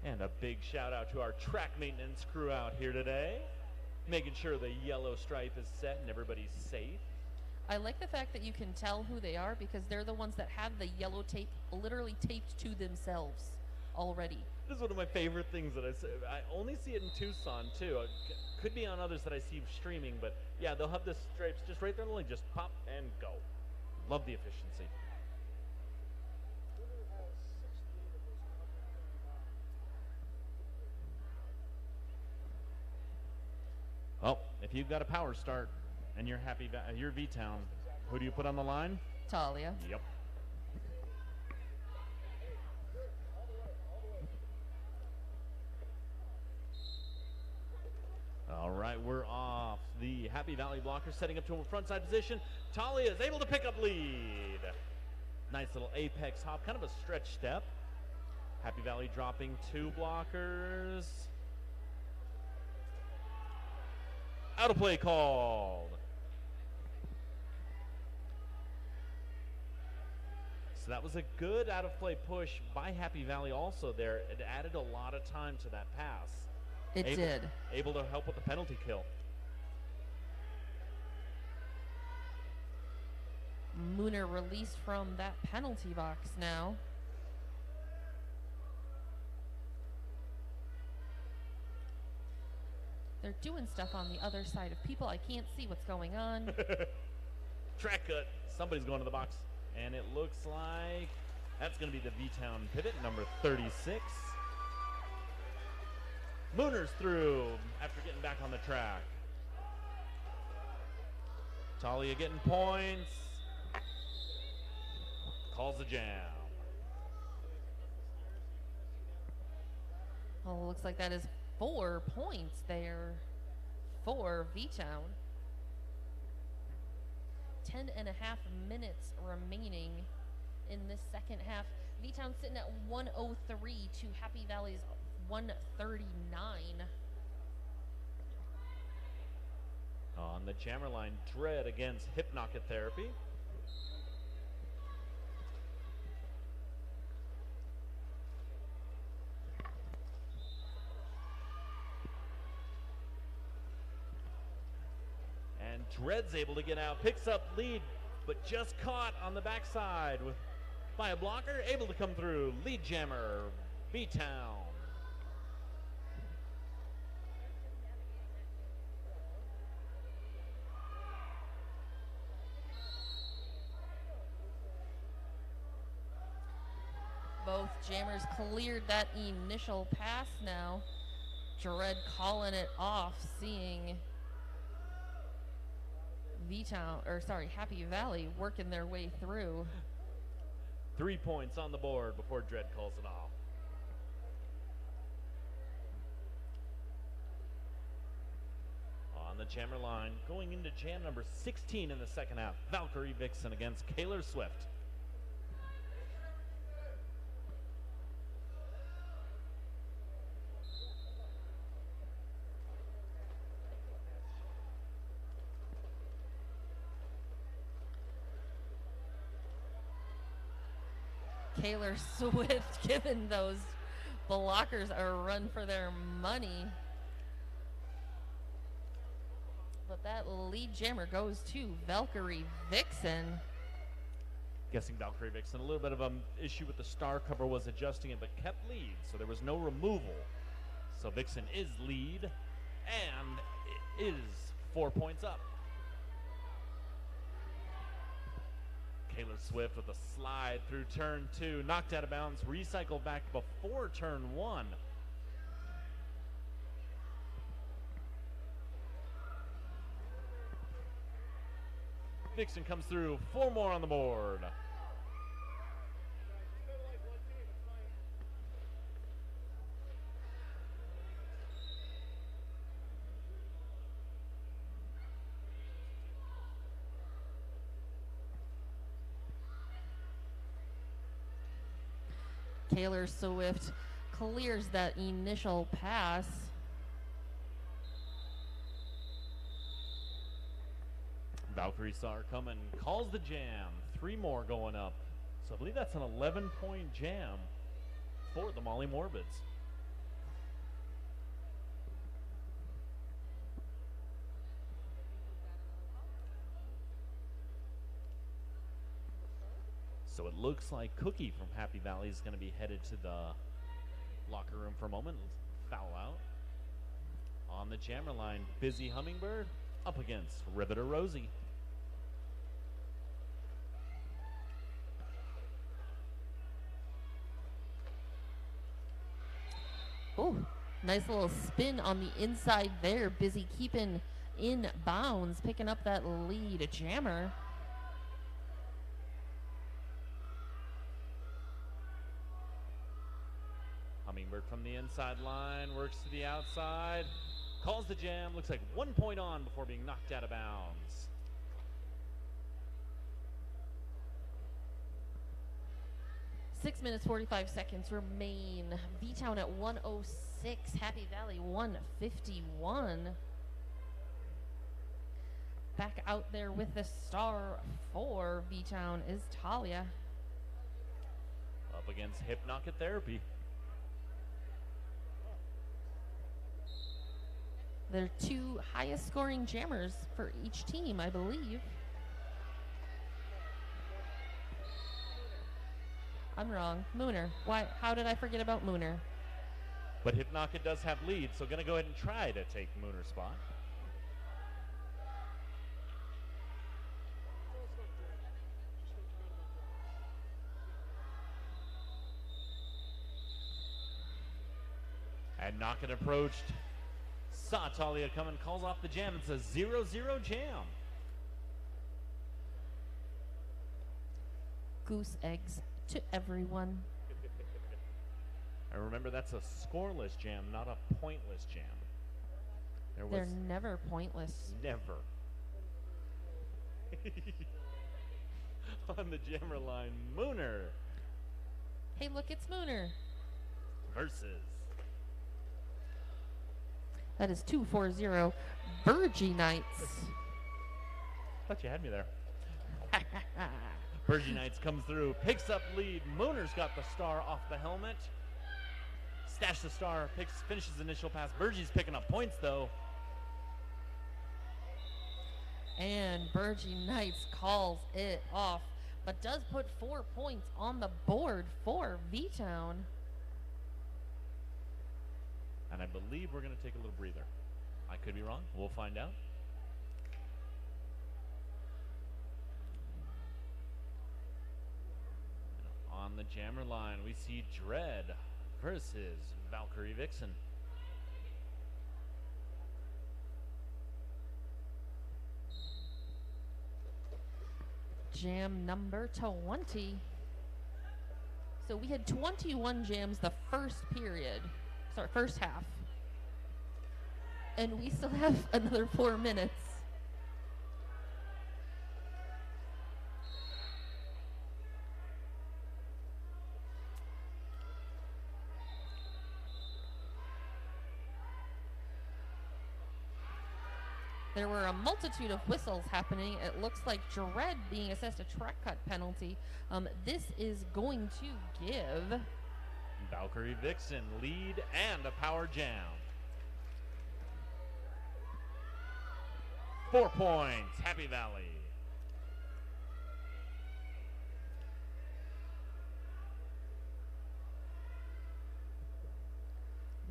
And a big shout out to our track maintenance crew out here today, making sure the yellow stripe is set and everybody's safe. I like the fact that you can tell who they are because they're the ones that have the yellow tape literally taped to themselves already. This is one of my favorite things that I say. I only see it in Tucson too. It could be on others that I see streaming, but yeah, they'll have the stripes just right there in the lane, just pop and go. Love the efficiency. Well, if you've got a power start and you're happy, you're V-Town, who do you put on the line? Talia. Yep. All right, we're off. The Happy Valley blocker setting up to a frontside position. Talia is able to pick up lead. Nice little apex hop, kind of a stretch step. Happy Valley dropping 2 blockers. Out of play called. So that was a good out of play push by Happy Valley also there. It added a lot of time to that pass. It did. Able to help with the penalty kill. Mooner released from that penalty box now. They're doing stuff on the other side of people. I can't see what's going on. Track cut. Somebody's going to the box. And it looks like that's going to be the V-Town pivot, number 36. Mooner's through after getting back on the track. Talia getting points. Calls a jam. Oh, looks like that is 4 points there for V-Town. 10.5 minutes remaining in this second half. V-Town sitting at 103 to Happy Valley's 139. On the jammer line, Dread against Hypnotic Therapy. And Dread's able to get out, picks up lead, but just caught on the backside by a blocker, able to come through. Lead jammer, V-Town. Both jammers cleared that initial pass now. Dread calling it off, seeing Happy Valley working their way through. 3 points on the board before Dread calls it off. On the jammer line, going into jam number 16 in the second half, Valkyrie Vixen against Kaylor Swift. Kaylor Swift giving those blockers a run for their money. But that lead jammer goes to Valkyrie Vixen. Guessing Valkyrie Vixen, a little bit of an issue with the star cover was adjusting it, but kept lead, so there was no removal. So Vixen is lead, and it is 4 points up. Kaylor Swift with a slide through turn 2, knocked out of bounds, recycled back before turn 1. Vixen comes through, 4 more on the board. Kaylor Swift clears that initial pass. Valkyrie saw her coming, calls the jam. 3 more going up. So I believe that's an 11-point jam for the Molly Morbids. So it looks like Cookie from Happy Valley is going to be headed to the locker room for a moment. Foul out. On the jammer line, Busy Hummingbird up against Riveter Rosie. Oh, nice little spin on the inside there. Busy keeping in bounds, picking up that lead jammer. Hummingbird from the inside line, works to the outside, calls the jam, looks like 1 point on before being knocked out of bounds. Six minutes, 45 seconds remain. V-Town at 106, Happy Valley 151. Back out there with the star for V-Town is Talia. Up against Hypnotic Therapy. They're 2 highest scoring jammers for each team, I believe. I'm wrong. Mooner. Why? How did I forget about Mooner? But Hypnotic does have lead, so going to go ahead and try to take Mooner's spot. And Knockett approached. Saw Talia coming, calls off the jam. It's a 0-0 jam. Goose eggs to everyone. And remember, that's a scoreless jam, not a pointless jam. They're never pointless. Never. On the jammer line, Mooner Hey, look, it's Mooner. versus That is 240 Burgie Knights. thought you had me there. Burgie Knights comes through, picks up lead. Mooner's got the star off the helmet. Stash the star, finishes initial pass. Burgie's picking up points, though. And Burgie Knights calls it off, but does put 4 points on the board for V-Town. And I believe we're going to take a little breather. I could be wrong. We'll find out. On the jammer line, we see Dread versus Valkyrie Vixen. Jam number 20. So we had 21 jams the first period. Sorry, first half. And we still have another 4 minutes. There were a multitude of whistles happening. It looks like Dread being assessed a track cut penalty. This is going to give Valkyrie Vixen lead and a power jam. 4 points, Happy Valley.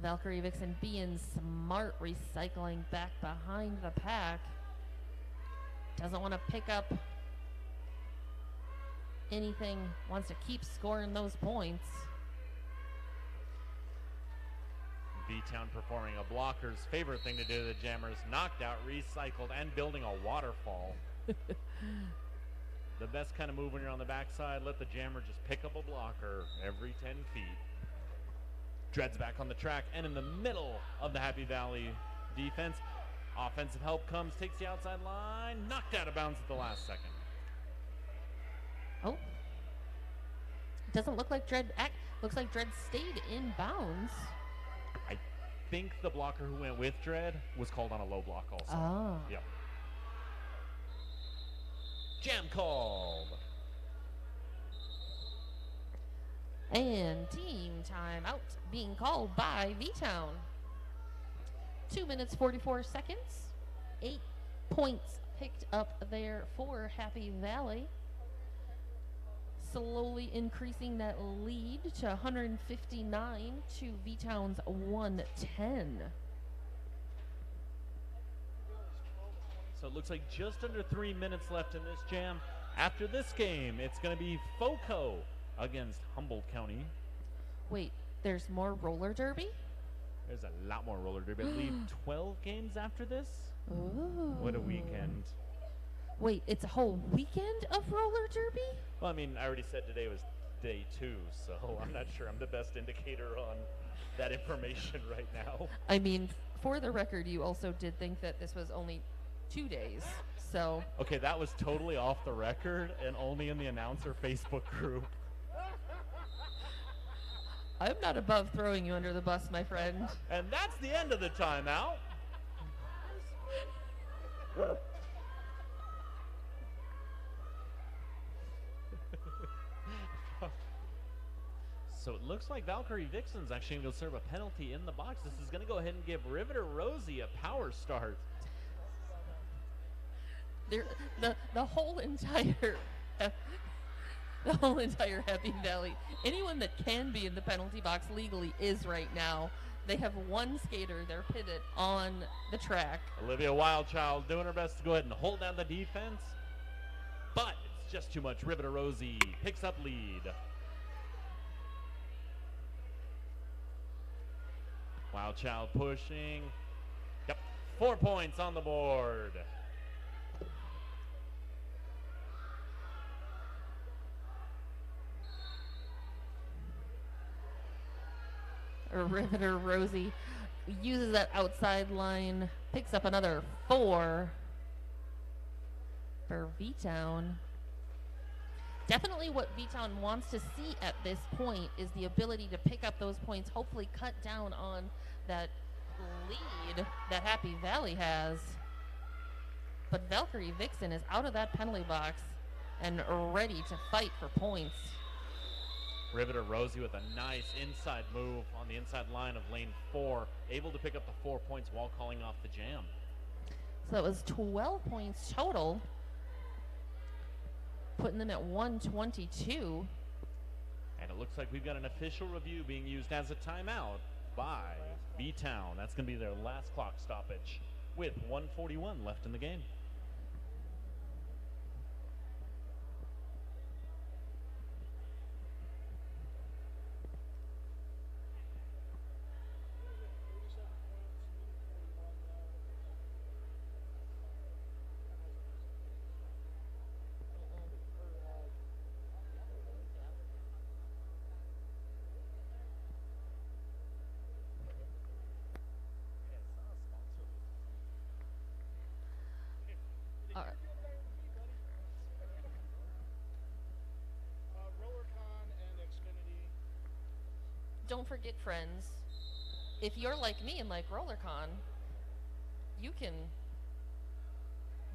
Valkyrie Vixen being smart, recycling back behind the pack. Doesn't want to pick up anything, wants to keep scoring those points. V-Town performing a blocker's favorite thing to do to the jammers, knocked out, recycled, and building a waterfall. The best kind of move when you're on the backside, let the jammer just pick up a blocker every 10 feet. Dread's back on the track and in the middle of the Happy Valley defense. Offensive help comes, takes the outside line, knocked out of bounds at the last second. Oh. Doesn't look like Dread, looks like Dread stayed in bounds. I think the blocker who went with Dread was called on a low block also. Oh. Yep. Jam called. And team timeout being called by V-Town. 2 minutes, 44 seconds. 8 points picked up there for Happy Valley. Slowly increasing that lead to 159 to V-Town's 110. So it looks like just under 3 minutes left in this jam. After this game, it's going to be FOCO against Humboldt County. Wait, there's more roller derby? There's a lot more roller derby. I believe 12 games after this. Ooh. What a weekend. Wait, it's a whole weekend of roller derby? Well, I mean, I already said today was day 2, so I'm not sure I'm the best indicator on that information right now. I mean, for the record, you also did think that this was only 2 days, so. Okay, that was totally off the record and only in the announcer Facebook group. I'm not above throwing you under the bus, my friend. And that's the end of the timeout. So it looks like Valkyrie Vixen's actually going to serve a penalty in the box. This is going to go ahead and give Riveter Rosie a power start. The whole entire Happy Valley, anyone that can be in the penalty box legally is right now. They have one skater, they're pitted on the track. Olivia Wildchild doing her best to go ahead and hold down the defense, but it's just too much. Riveter Rosie picks up lead. Wildchild pushing. Yep, 4 points on the board. Riveter Rosie uses that outside line, picks up another 4 for V-Town. Definitely what V-Town wants to see at this point is the ability to pick up those points, hopefully cut down on that lead that Happy Valley has. But Valkyrie Vixen is out of that penalty box and ready to fight for points. Riveter Rosie with a nice inside move on the inside line of lane 4, able to pick up the 4 points while calling off the jam. So it was 12 points total, putting them at 122. And it looks like we've got an official review being used as a timeout by V-Town. That's going to be their last clock stoppage with 1:41 left in the game. Don't forget, friends, if you're like me and like RollerCon, you can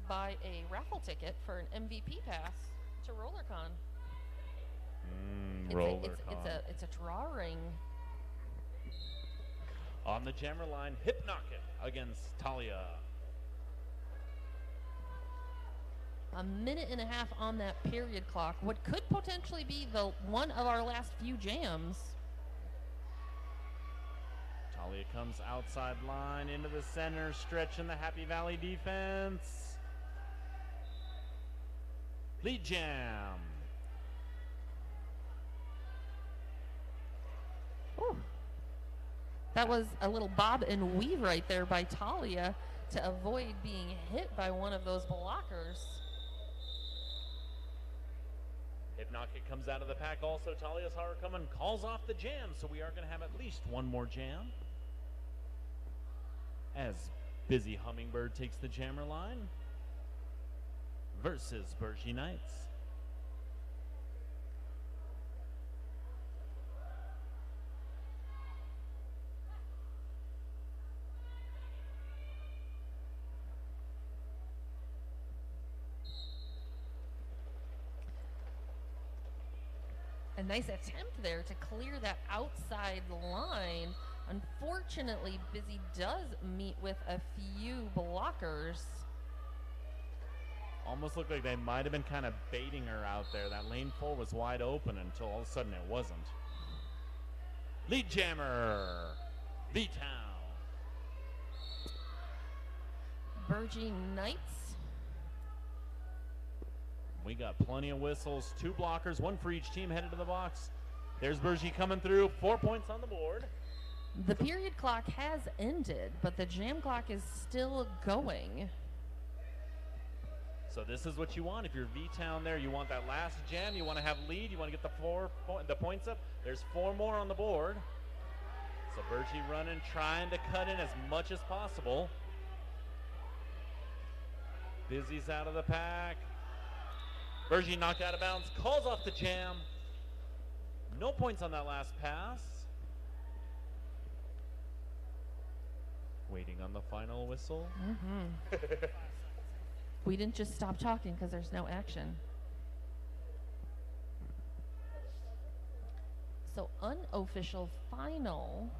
buy a raffle ticket for an MVP pass to RollerCon. It's a drawing. On the jammer line, Hypnocket against Talia. A minute and a half on that period clock. What could potentially be the one of our last few jams. Talia comes outside line into the center, stretching the Happy Valley defense. Lead jam. Ooh. That was a little bob and weave right there by Talia to avoid being hit by one of those blockers. Hypnotic comes out of the pack also. Talia's Horror coming, calls off the jam, so we are going to have at least one more jam. As Busy Hummingbird takes the jammer line versus Bergie Knights. A nice attempt there to clear that outside line. Unfortunately, Busy does meet with a few blockers. Almost looked like they might have been kind of baiting her out there. That lane 4 was wide open until all of a sudden it wasn't. Lead jammer, V-Town. Bergie Knights. We got plenty of whistles, 2 blockers, 1 for each team headed to the box. There's Bergie coming through, 4 points on the board. The period clock has ended, but the jam clock is still going. So this is what you want. If you're V-Town there, you want that last jam, you want to have lead, you want to get the points up. There's 4 more on the board. So Bergie running, trying to cut in as much as possible. Busy's out of the pack. Bergie knocked out of bounds, calls off the jam. No points on that last pass. Waiting on the final whistle. Mm-hmm. We didn't just stop talking because there's no action. So unofficial final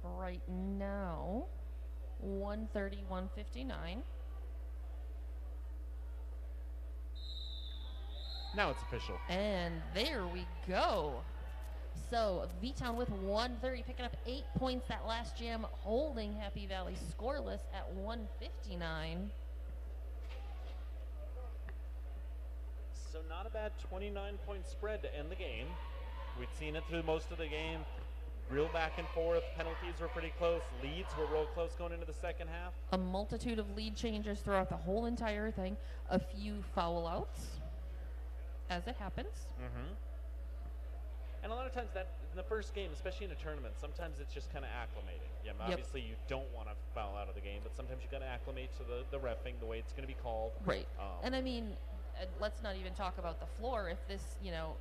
right now, 130, 159. Now it's official. And there we go. So V-Town with 130, picking up 8 points that last jam, holding Happy Valley scoreless at 159. So not a bad 29-point spread to end the game. We'd seen it through most of the game. Real back and forth. Penalties were pretty close. Leads were real close going into the second half. A multitude of lead changes throughout the whole entire thing. A few foul outs, as it happens. Mm-hmm. And a lot of times that in the first game, especially in a tournament, sometimes it's just kind of acclimating. Yeah, obviously you don't want to foul out of the game, but sometimes you got to acclimate to the reffing, the way it's going to be called. Right. And I mean, and let's not even talk about the floor. If this,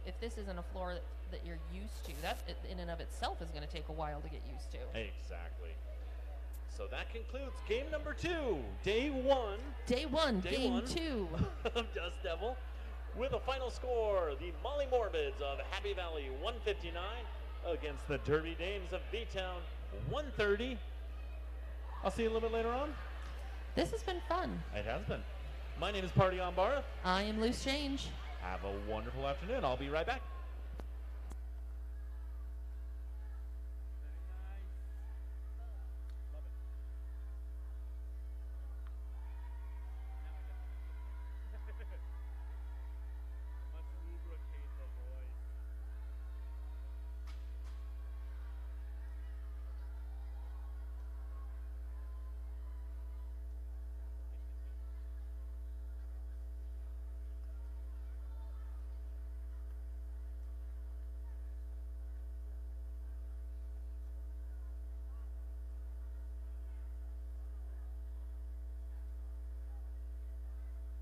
if this isn't a floor that you're used to, that in and of itself is going to take a while to get used to. Exactly. So that concludes game number 2, day 1. Game 2 of Dust Devil. With a final score, the Molly Morbids of Happy Valley 159 against the Derby Dames of B-Town 130. I'll see you a little bit later on. This has been fun. It has been. My name is Party on Barth. I am Loose Change. Have a wonderful afternoon. I'll be right back.